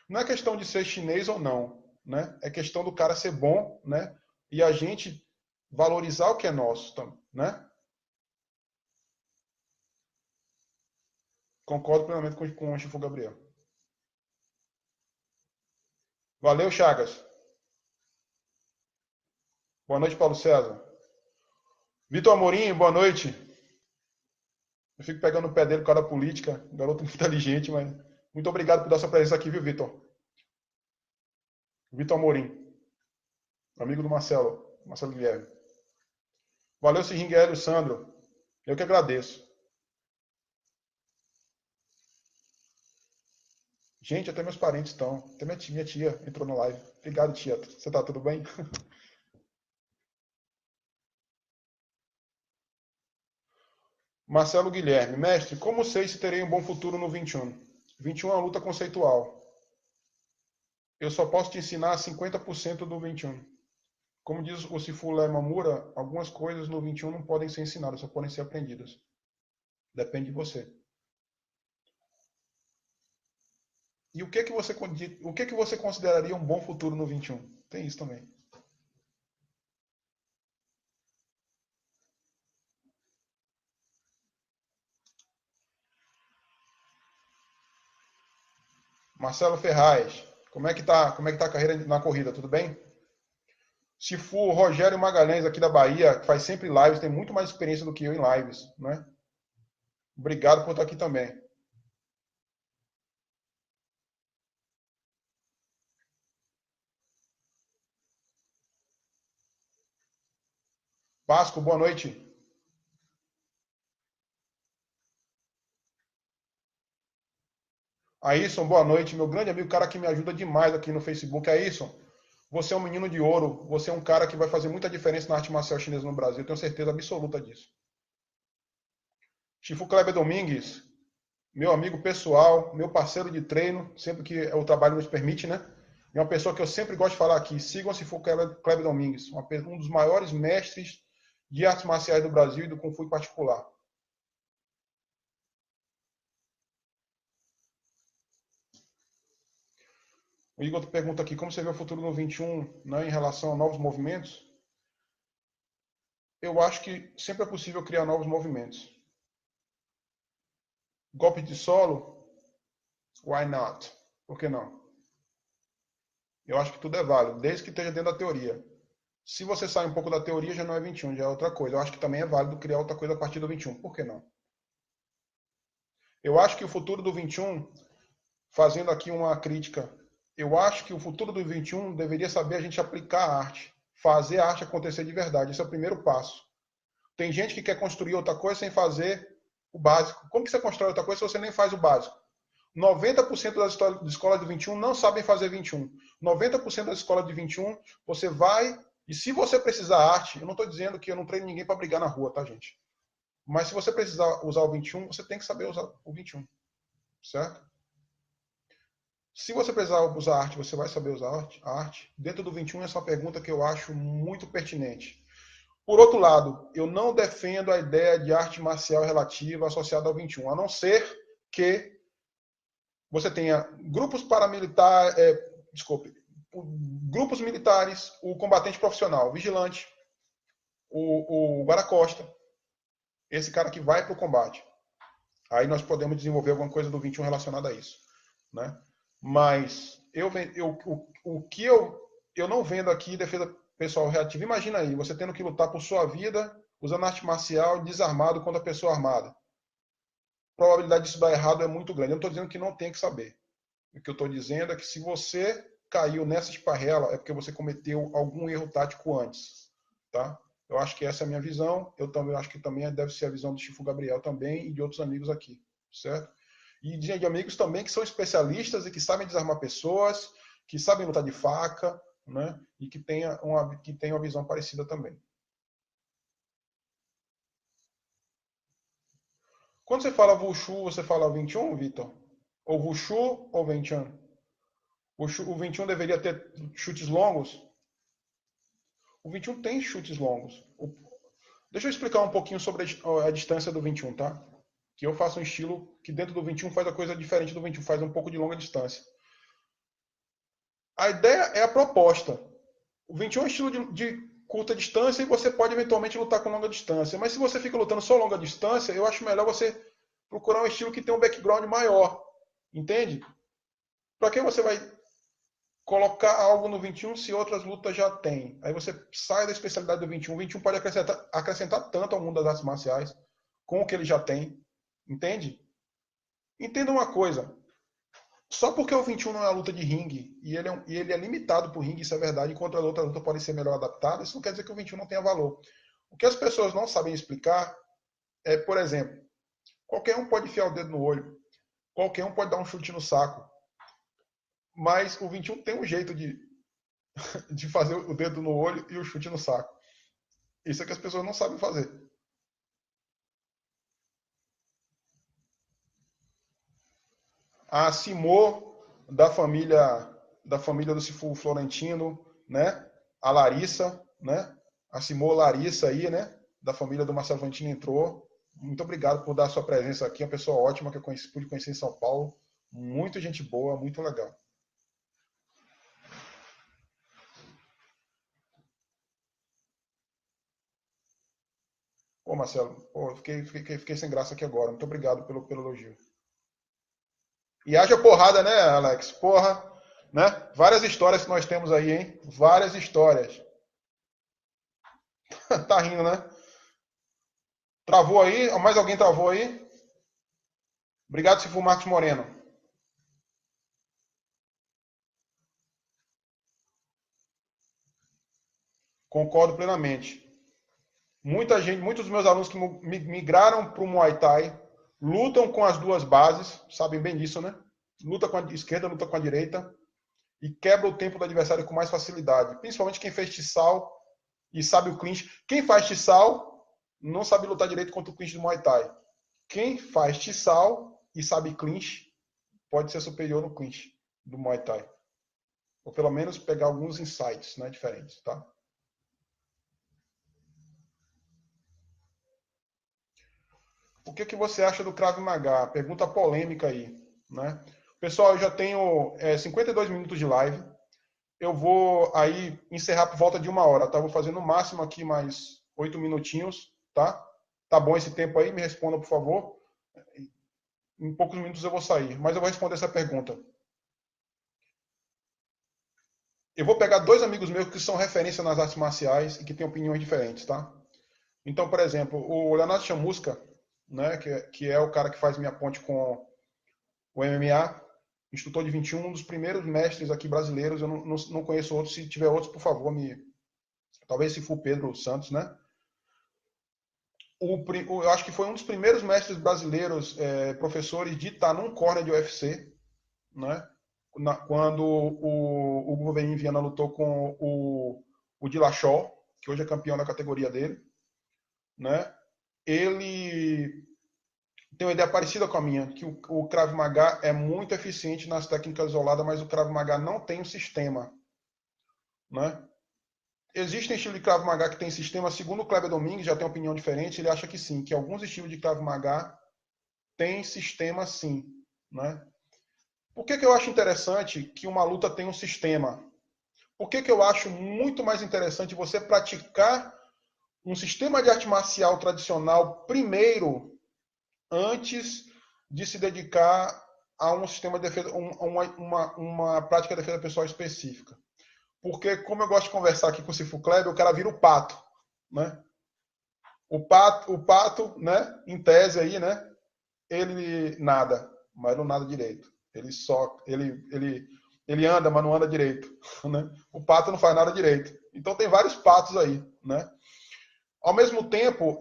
Não é questão de ser chinês ou não, né? É questão do cara ser bom, né? E a gente valorizar o que é nosso, né? Concordo plenamente com o Chifu Gabriel. Valeu, Chagas. Boa noite, Paulo César. Vitor Amorim, boa noite. Eu fico pegando o pé dele por causa da política. Garoto muito inteligente, mas muito obrigado por dar sua presença aqui, viu, Vitor? Vitor Amorim, amigo do Marcelo Guilherme. Valeu, Sirringuelli, Sandro. Eu que agradeço. Gente, até meus parentes estão. Até minha tia entrou na live. Obrigado, tia. Você tá tudo bem? Marcelo Guilherme. Mestre, como sei se terei um bom futuro no 21? 21 é uma luta conceitual. Eu só posso te ensinar 50% do 21. Como diz o Sifulé Mamura, algumas coisas no 21 não podem ser ensinadas, só podem ser aprendidas. Depende de você. E o que você consideraria um bom futuro no 21? Tem isso também. Marcelo Ferraz, como é que tá a carreira na corrida? Tudo bem? Se for o Rogério Magalhães aqui da Bahia, que faz sempre lives, tem muito mais experiência do que eu em lives, né? Obrigado por estar aqui também. Vasco, boa noite. Aisson, boa noite. Meu grande amigo, cara que me ajuda demais aqui no Facebook. Aisson, você é um menino de ouro. Você é um cara que vai fazer muita diferença na arte marcial chinesa no Brasil. Eu tenho certeza absoluta disso. Chifu Kleber Domingues, meu amigo pessoal, meu parceiro de treino, sempre que o trabalho nos permite, né? É uma pessoa que eu sempre gosto de falar aqui. Sigam se for Kleber Domingues, um dos maiores mestres de artes marciais do Brasil e do Kung Fu em particular. O Igor pergunta aqui como você vê o futuro no 21, né, em relação a novos movimentos. Eu acho que sempre é possível criar novos movimentos. Golpe de solo, why not? Por que não? Eu acho que tudo é válido, desde que esteja dentro da teoria. Se você sai um pouco da teoria, já não é 21, já é outra coisa. Eu acho que também é válido criar outra coisa a partir do 21. Por que não? Eu acho que o futuro do 21, fazendo aqui uma crítica, eu acho que o futuro do 21 deveria saber a gente aplicar a arte, fazer a arte acontecer de verdade. Esse é o primeiro passo. Tem gente que quer construir outra coisa sem fazer o básico. Como que você constrói outra coisa se você nem faz o básico? 90% das escolas de 21 não sabem fazer 21. 90% das escolas de 21, você vai, e se você precisar arte, eu não estou dizendo que eu não treino ninguém para brigar na rua, tá, gente? Mas se você precisar usar o 21, você tem que saber usar o 21, certo? Se você precisar usar arte, você vai saber usar a arte. Dentro do 21, essa é uma pergunta que eu acho muito pertinente. Por outro lado, eu não defendo a ideia de arte marcial relativa associada ao 21, a não ser que você tenha grupos paramilitares, grupos militares, o combatente profissional, o vigilante, o guarda-costa, esse cara que vai para o combate. Aí nós podemos desenvolver alguma coisa do 21 relacionada a isso, né? Mas o que eu não vendo aqui defesa pessoal reativa. Imagina aí, você tendo que lutar por sua vida usando arte marcial desarmado contra a pessoa armada. A probabilidade disso dar errado é muito grande. Eu não estou dizendo que não tem que saber. O que eu estou dizendo é que se você caiu nessa esparrela é porque você cometeu algum erro tático antes, tá? Eu acho que essa é a minha visão. Eu também acho que também deve ser a visão do Chifu Gabriel também e de outros amigos aqui, certo? E de amigos também que são especialistas e que sabem desarmar pessoas, que sabem lutar de faca, né? E que tenha uma visão parecida também. Quando você fala Wushu, você fala 21, Vitor? Ou Wushu ou 21? O 21 deveria ter chutes longos? O 21 tem chutes longos. Deixa eu explicar um pouquinho sobre a distância do 21, tá? Que eu faço um estilo que dentro do 21 faz a coisa diferente do 21, faz um pouco de longa distância. A ideia é a proposta. O 21 é um estilo de curta distância e você pode eventualmente lutar com longa distância. Mas se você fica lutando só longa distância, eu acho melhor você procurar um estilo que tenha um background maior. Entende? Para que você vai colocar algo no 21 se outras lutas já tem? Aí você sai da especialidade do 21. O 21 pode acrescentar tanto ao mundo das artes marciais com o que ele já tem. Entende? Entenda uma coisa. Só porque o 21 não é uma luta de ringue e ele é limitado por ringue, isso é verdade, enquanto a outra luta pode ser melhor adaptada, isso não quer dizer que o 21 não tenha valor. O que as pessoas não sabem explicar é, por exemplo, qualquer um pode enfiar o dedo no olho, qualquer um pode dar um chute no saco, mas o 21 tem um jeito de fazer o dedo no olho e o chute no saco. Isso é que as pessoas não sabem fazer. A Simô, da família do Cifu Florentino, né? A Larissa, né? A Simô Larissa aí, né? Da família do Marcelo Florentino entrou. Muito obrigado por dar a sua presença aqui. Uma pessoa ótima que eu pude conhecer em São Paulo. Muito gente boa, muito legal. Pô, Marcelo, pô, fiquei sem graça aqui agora. Muito obrigado pelo elogio. E haja porrada, né, Alex? Porra, né? Várias histórias que nós temos aí, hein? Várias histórias. Tá rindo, né? Travou aí? Mais alguém travou aí? Obrigado, Sifu Marcos Moreno. Concordo plenamente. Muita gente, muitos dos meus alunos que migraram para o Muay Thai lutam com as duas bases, sabem bem disso, né? Luta com a esquerda, luta com a direita e quebra o tempo do adversário com mais facilidade. Principalmente quem fez tiçal e sabe o clinch. Quem faz tiçal não sabe lutar direito contra o clinch do Muay Thai. Quem faz tiçal e sabe clinch pode ser superior no clinch do Muay Thai. Ou pelo menos pegar alguns insights, né, diferentes, tá? O que você acha do Krav Maga? Pergunta polêmica aí, né? Pessoal, eu já tenho 52 minutos de live. Eu vou aí encerrar por volta de 1 hora, tá? Vou fazer no máximo aqui mais 8 minutinhos, tá? Tá bom esse tempo aí? Me responda, por favor. Em poucos minutos eu vou sair, mas eu vou responder essa pergunta. Eu vou pegar dois amigos meus que são referência nas artes marciais e que têm opiniões diferentes, tá? Então, por exemplo, o Leonardo Chamusca, né, que é o cara que faz minha ponte com o MMA, instrutor de 21, um dos primeiros mestres aqui brasileiros. Eu não conheço outros. Se tiver outros, por favor, talvez se for Pedro Santos, né? Eu acho que foi um dos primeiros mestres brasileiros, professores, de estar num corner de UFC, né? Quando o Hugo Wolverine Viana lutou com o Dillashaw, que hoje é campeão da categoria dele, né? Ele tem uma ideia parecida com a minha, que o Krav Maga é muito eficiente nas técnicas isoladas, mas o Krav Maga não tem um sistema, né? Existem estilos de Krav Maga que tem sistema, segundo o Kleber Domingues, já tem uma opinião diferente, ele acha que sim, que alguns estilos de Krav Maga têm sistema sim, né? Por que eu acho interessante que uma luta tenha um sistema? Por que eu acho muito mais interessante você praticar um sistema de arte marcial tradicional primeiro, antes de se dedicar a um sistema de defesa, uma prática de defesa pessoal específica? Porque, como eu gosto de conversar aqui com o Cifu Kleber, o cara vira o pato, né? O pato, né, em tese aí, né, ele nada, mas não nada direito. Ele anda, mas não anda direito, né? O pato não faz nada direito. Então tem vários patos aí, né? Ao mesmo tempo,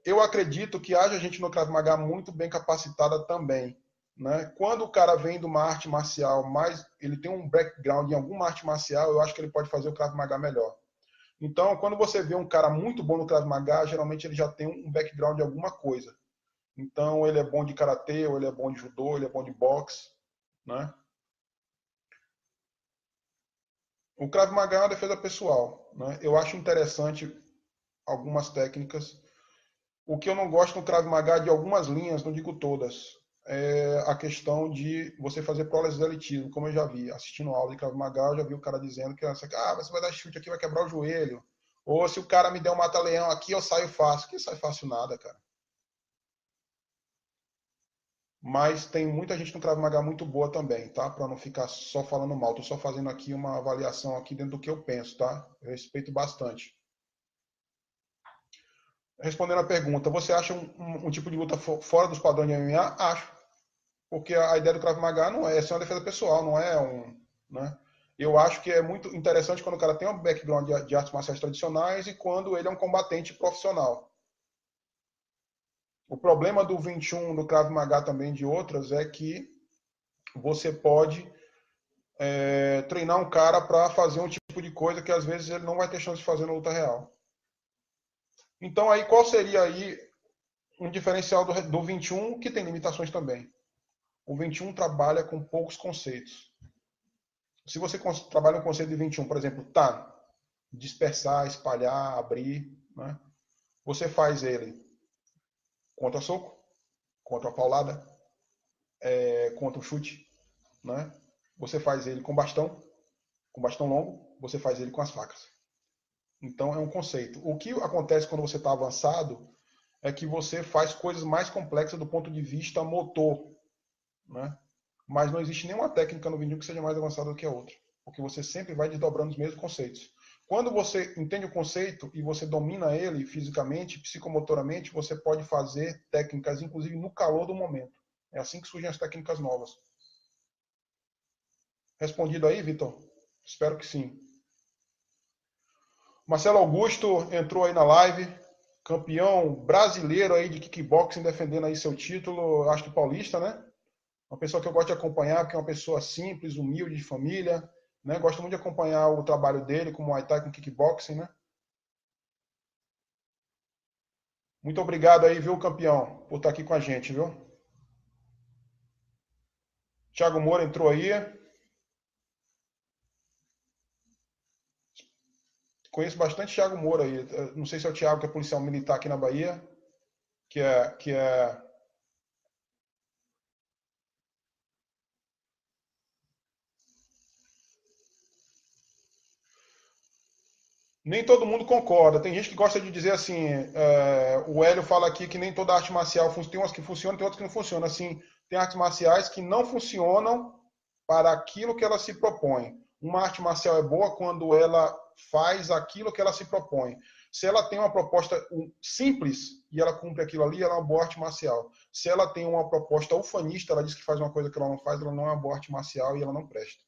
eu acredito que haja gente no Krav Maga muito bem capacitada também, né? Quando o cara vem de uma arte marcial, mas ele tem um background em alguma arte marcial, eu acho que ele pode fazer o Krav Maga melhor. Então, quando você vê um cara muito bom no Krav Maga, geralmente ele já tem um background de alguma coisa. Então, ele é bom de karatê, ou ele é bom de judô, ele é bom de boxe, né? O Krav Maga é uma defesa pessoal, né? Eu acho interessante algumas técnicas. O que eu não gosto no Krav Maga de algumas linhas, não digo todas, é a questão de você fazer proselitismo, como eu já vi. Assistindo aula de Krav Maga, eu já vi o cara dizendo que você vai dar chute aqui, vai quebrar o joelho. Ou se o cara me der um mata-leão aqui, eu saio fácil. Que sai fácil nada, cara. Mas tem muita gente no Krav Maga muito boa também, tá? Para não ficar só falando mal. Tô só fazendo aqui uma avaliação aqui dentro do que eu penso, tá? Eu respeito bastante. Respondendo a pergunta, você acha um tipo de luta fora dos padrões de MMA? Acho. Porque a ideia do Krav Maga não é ser uma defesa pessoal, não é um... Né? Eu acho que é muito interessante quando o cara tem um background de artes marciais tradicionais e quando ele é um combatente profissional. O problema do 21, do Krav Maga também de outras, é que você pode treinar um cara para fazer um tipo de coisa que às vezes ele não vai ter chance de fazer na luta real. Então aí qual seria aí um diferencial do 21 que tem limitações também? O 21 trabalha com poucos conceitos. Se você trabalha um conceito de 21, por exemplo, dispersar, espalhar, abrir, né? Você faz ele contra soco, contra a paulada, contra o chute, né? Você faz ele com bastão longo, você faz ele com as facas. Então é um conceito. O que acontece quando você está avançado é que você faz coisas mais complexas do ponto de vista motor, né? Mas não existe nenhuma técnica no vídeo que seja mais avançada do que a outra, porque você sempre vai desdobrando os mesmos conceitos. Quando você entende o conceito e você domina ele fisicamente, psicomotoramente, você pode fazer técnicas, inclusive no calor do momento. É assim que surgem as técnicas novas. Respondido aí, Vitor? Espero que sim. Marcelo Augusto entrou aí na live, campeão brasileiro aí de kickboxing, defendendo aí seu título, acho que paulista, né? Uma pessoa que eu gosto de acompanhar, porque é uma pessoa simples, humilde, de família, né? Gosto muito de acompanhar o trabalho dele como Muay Thai com kickboxing, né? Muito obrigado aí, viu, campeão, por estar aqui com a gente, viu? Thiago Moura entrou aí. Conheço bastante Thiago Moura aí. Não sei se é o Thiago que é policial militar aqui na Bahia, que é nem todo mundo concorda. Tem gente que gosta de dizer assim, o Hélio fala aqui que nem toda arte marcial tem umas que funcionam, tem outras que não funcionam. Assim, tem artes marciais que não funcionam para aquilo que ela se propõe. Uma arte marcial é boa quando ela faz aquilo que ela se propõe. Se ela tem uma proposta simples e ela cumpre aquilo ali, ela é uma boa arte marcial. Se ela tem uma proposta ufanista, ela diz que faz uma coisa que ela não faz, ela não é uma boa arte marcial e ela não presta.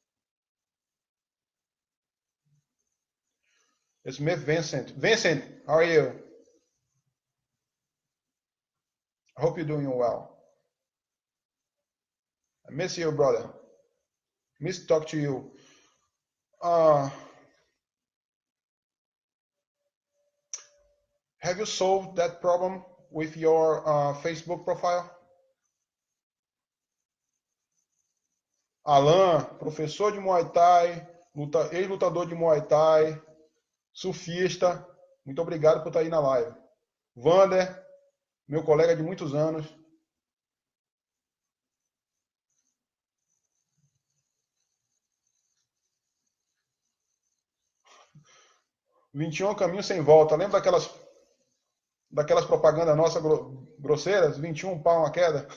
Smith Vincent. Vincent, how are you? I hope you're doing well. I miss you, brother. Miss to talk to you. Have you solved that problem with your Facebook profile? Alan, professor de Muay Thai, ex-lutador de Muay Thai, surfista. Muito obrigado por estar aí na live. Vander, meu colega de muitos anos. O 21 é um caminho sem volta. Lembra daquelas propagandas nossas grosseiras? 21 pau uma queda?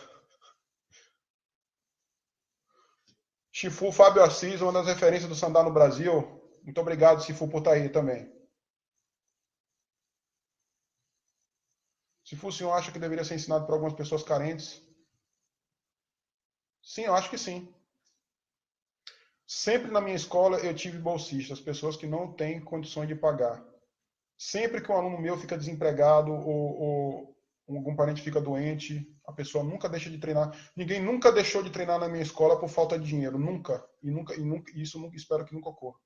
Chifu Fábio Assis, uma das referências do Sandá no Brasil. Muito obrigado, Chifu, por estar aí também. Chifu, o senhor acha que deveria ser ensinado para algumas pessoas carentes? Sim, eu acho que sim. Sempre na minha escola eu tive bolsistas, pessoas que não têm condições de pagar. Sempre que um aluno meu fica desempregado ou algum parente fica doente, a pessoa nunca deixa de treinar. Ninguém nunca deixou de treinar na minha escola por falta de dinheiro, nunca. E isso nunca, espero que nunca ocorra.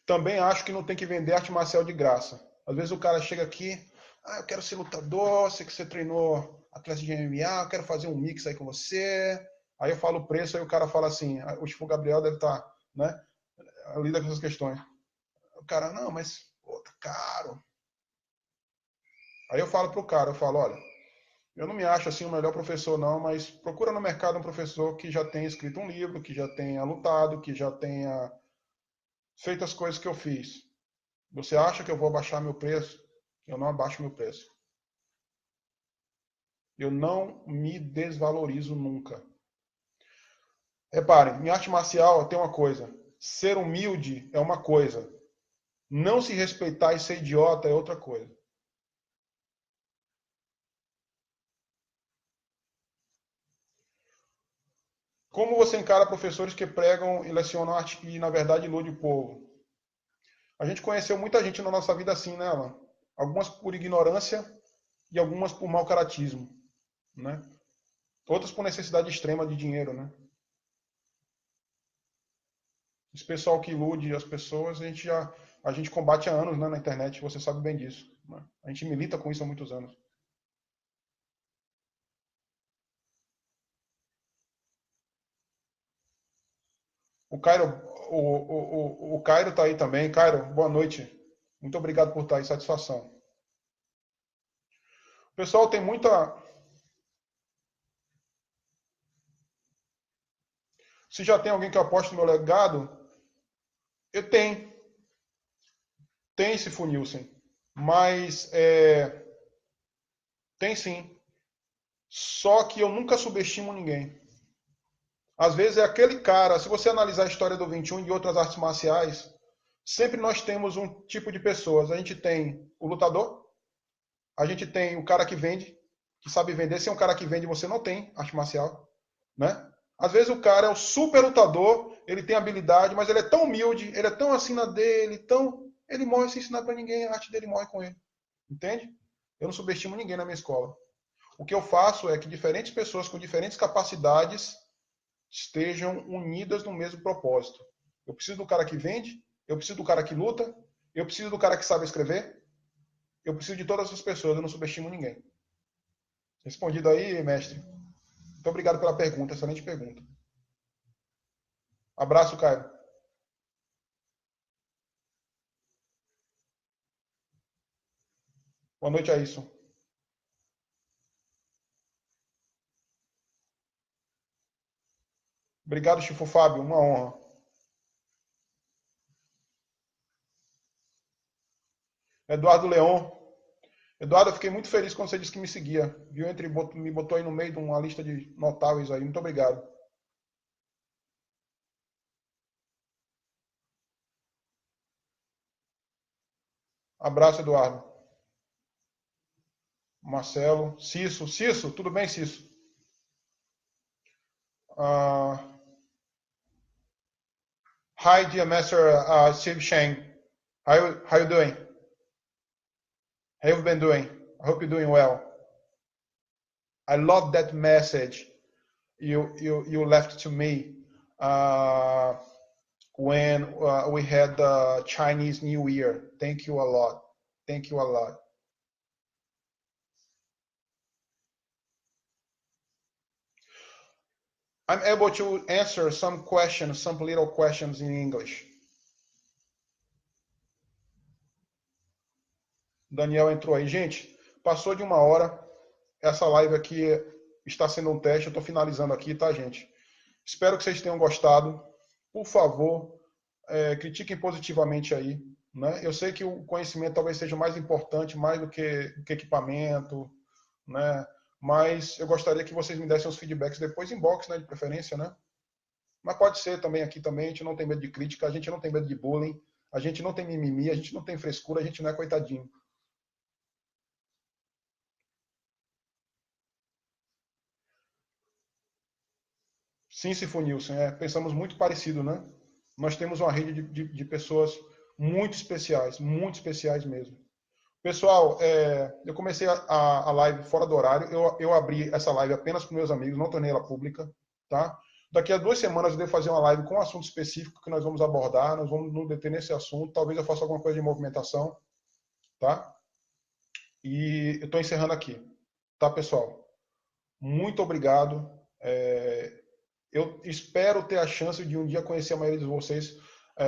Também acho que não tem que vender arte marcial de graça. Às vezes o cara chega aqui, eu quero ser lutador, sei que você treinou atleta de MMA, eu quero fazer um mix aí com você. Aí eu falo o preço, aí o cara fala assim, o Chifu Gabriel deve estar, né, lida com essas questões. O cara, não, mas caro. Aí eu falo pro cara, eu falo, olha, eu não me acho assim o melhor professor não, mas procura no mercado um professor que já tenha escrito um livro, que já tenha lutado, que já tenha feito as coisas que eu fiz. Você acha que eu vou abaixar meu preço? Eu não abaixo meu preço. Eu não me desvalorizo nunca. Reparem, em arte marcial tem uma coisa. Ser humilde é uma coisa. Não se respeitar e ser idiota é outra coisa. Como você encara professores que pregam e lecionam arte e, na verdade, ilude o povo? A gente conheceu muita gente na nossa vida assim, né, Alan? Algumas por ignorância e algumas por mau caratismo, né? Outras por necessidade extrema de dinheiro, né? Esse pessoal que ilude as pessoas, a gente combate há anos, né, na internet, você sabe bem disso, né? A gente milita com isso há muitos anos. O Cairo, o Cairo tá aí também. Cairo, boa noite. Muito obrigado por estar aí, satisfação. O pessoal tem muita. Se já tem alguém que aposta no meu legado, eu tenho. Tem esse funil, sim. Mas tem sim. Só que eu nunca subestimo ninguém. Às vezes é aquele cara, se você analisar a história do 21 e de outras artes marciais, sempre nós temos um tipo de pessoas. A gente tem o lutador, a gente tem o cara que vende, que sabe vender. Se é um cara que vende, você não tem arte marcial, né? Às vezes o cara é o super lutador, ele tem habilidade, mas ele é tão humilde, ele é tão assim na dele, tão... ele morre sem ensinar para ninguém, a arte dele morre com ele. Entende? Eu não subestimo ninguém na minha escola. O que eu faço é que diferentes pessoas com diferentes capacidades estejam unidas no mesmo propósito. Eu preciso do cara que vende, eu preciso do cara que luta, eu preciso do cara que sabe escrever, eu preciso de todas essas pessoas, eu não subestimo ninguém. Respondido aí, mestre. Muito obrigado pela pergunta, excelente pergunta. Abraço, Caio. Boa noite, Aisson. Obrigado, Chifu Fábio, uma honra. Eduardo Leon. Eduardo, eu fiquei muito feliz quando você disse que me seguia. Viu? Me botou aí no meio de uma lista de notáveis aí. Muito obrigado. Abraço, Eduardo. Marcelo. Cisso, tudo bem, Cisso? Uh, Hi, dear Master Steve Shang. How you doing? How you been doing? I hope you're doing well. I love that message you left to me uh, when we had the Chinese New Year. Thank you a lot. Thank you a lot. I'm able to answer some questions, some little questions in English. Daniel entrou aí. Gente, passou de uma hora. Essa live aqui está sendo um teste. Eu estou finalizando aqui, tá, gente? Espero que vocês tenham gostado. Por favor, critiquem positivamente aí. Né? Eu sei que o conhecimento talvez seja mais importante, mais do que equipamento, né? Mas eu gostaria que vocês me dessem os feedbacks depois em box, né, de preferência, né? Mas pode ser também aqui também, a gente não tem medo de crítica, a gente não tem medo de bullying, a gente não tem mimimi, a gente não tem frescura, a gente não é coitadinho. Sim, Sifonilson, pensamos muito parecido, né? Nós temos uma rede de pessoas muito especiais mesmo. Pessoal, eu comecei a live fora do horário, eu abri essa live apenas para meus amigos, não tornei ela pública, tá? Daqui a 2 semanas eu devo fazer uma live com um assunto específico que nós vamos abordar, nós vamos nos deter nesse assunto, talvez eu faça alguma coisa de movimentação, tá? E eu estou encerrando aqui, tá, pessoal? Muito obrigado. Eu espero ter a chance de um dia conhecer a maioria de vocês.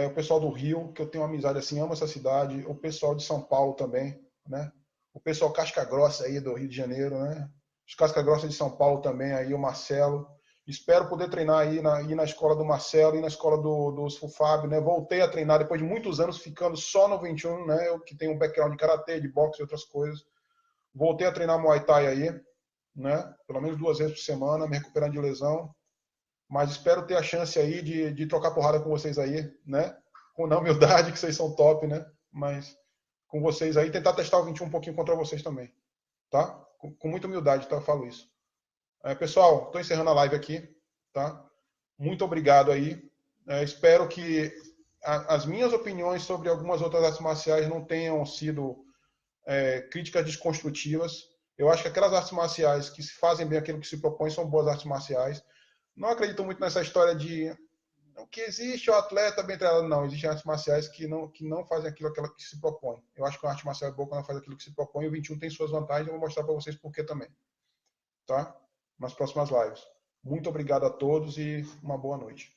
o pessoal do Rio, que eu tenho uma amizade assim, amo essa cidade, o pessoal de São Paulo também, né? O pessoal Casca Grossa aí do Rio de Janeiro, né? Os Casca Grossa de São Paulo também, aí o Marcelo. Espero poder treinar aí na escola do Marcelo e na escola do Fábio, né? Voltei a treinar depois de muitos anos ficando só no 21, né? Eu que tenho um background de karatê, de boxe e outras coisas. Voltei a treinar Muay Thai aí, né? Pelo menos 2 vezes por semana, me recuperando de lesão. Mas espero ter a chance aí de trocar porrada com vocês aí, né? Com na humildade, que vocês são top, né? Mas com vocês aí, tentar testar o 21 um pouquinho contra vocês também, tá? Com muita humildade, tá? Eu falo isso. Pessoal, estou encerrando a live aqui, tá? Muito obrigado aí. Espero que as minhas opiniões sobre algumas outras artes marciais não tenham sido críticas desconstrutivas. Eu acho que aquelas artes marciais que se fazem bem aquilo que se propõe são boas artes marciais. Não acredito muito nessa história de que existe o atleta bem treinado. Não, existem artes marciais que não fazem aquilo que se propõe. Eu acho que a arte marcial é boa quando ela faz aquilo que se propõe. O 21 tem suas vantagens, eu vou mostrar para vocês por que também. Tá? Nas próximas lives. Muito obrigado a todos e uma boa noite.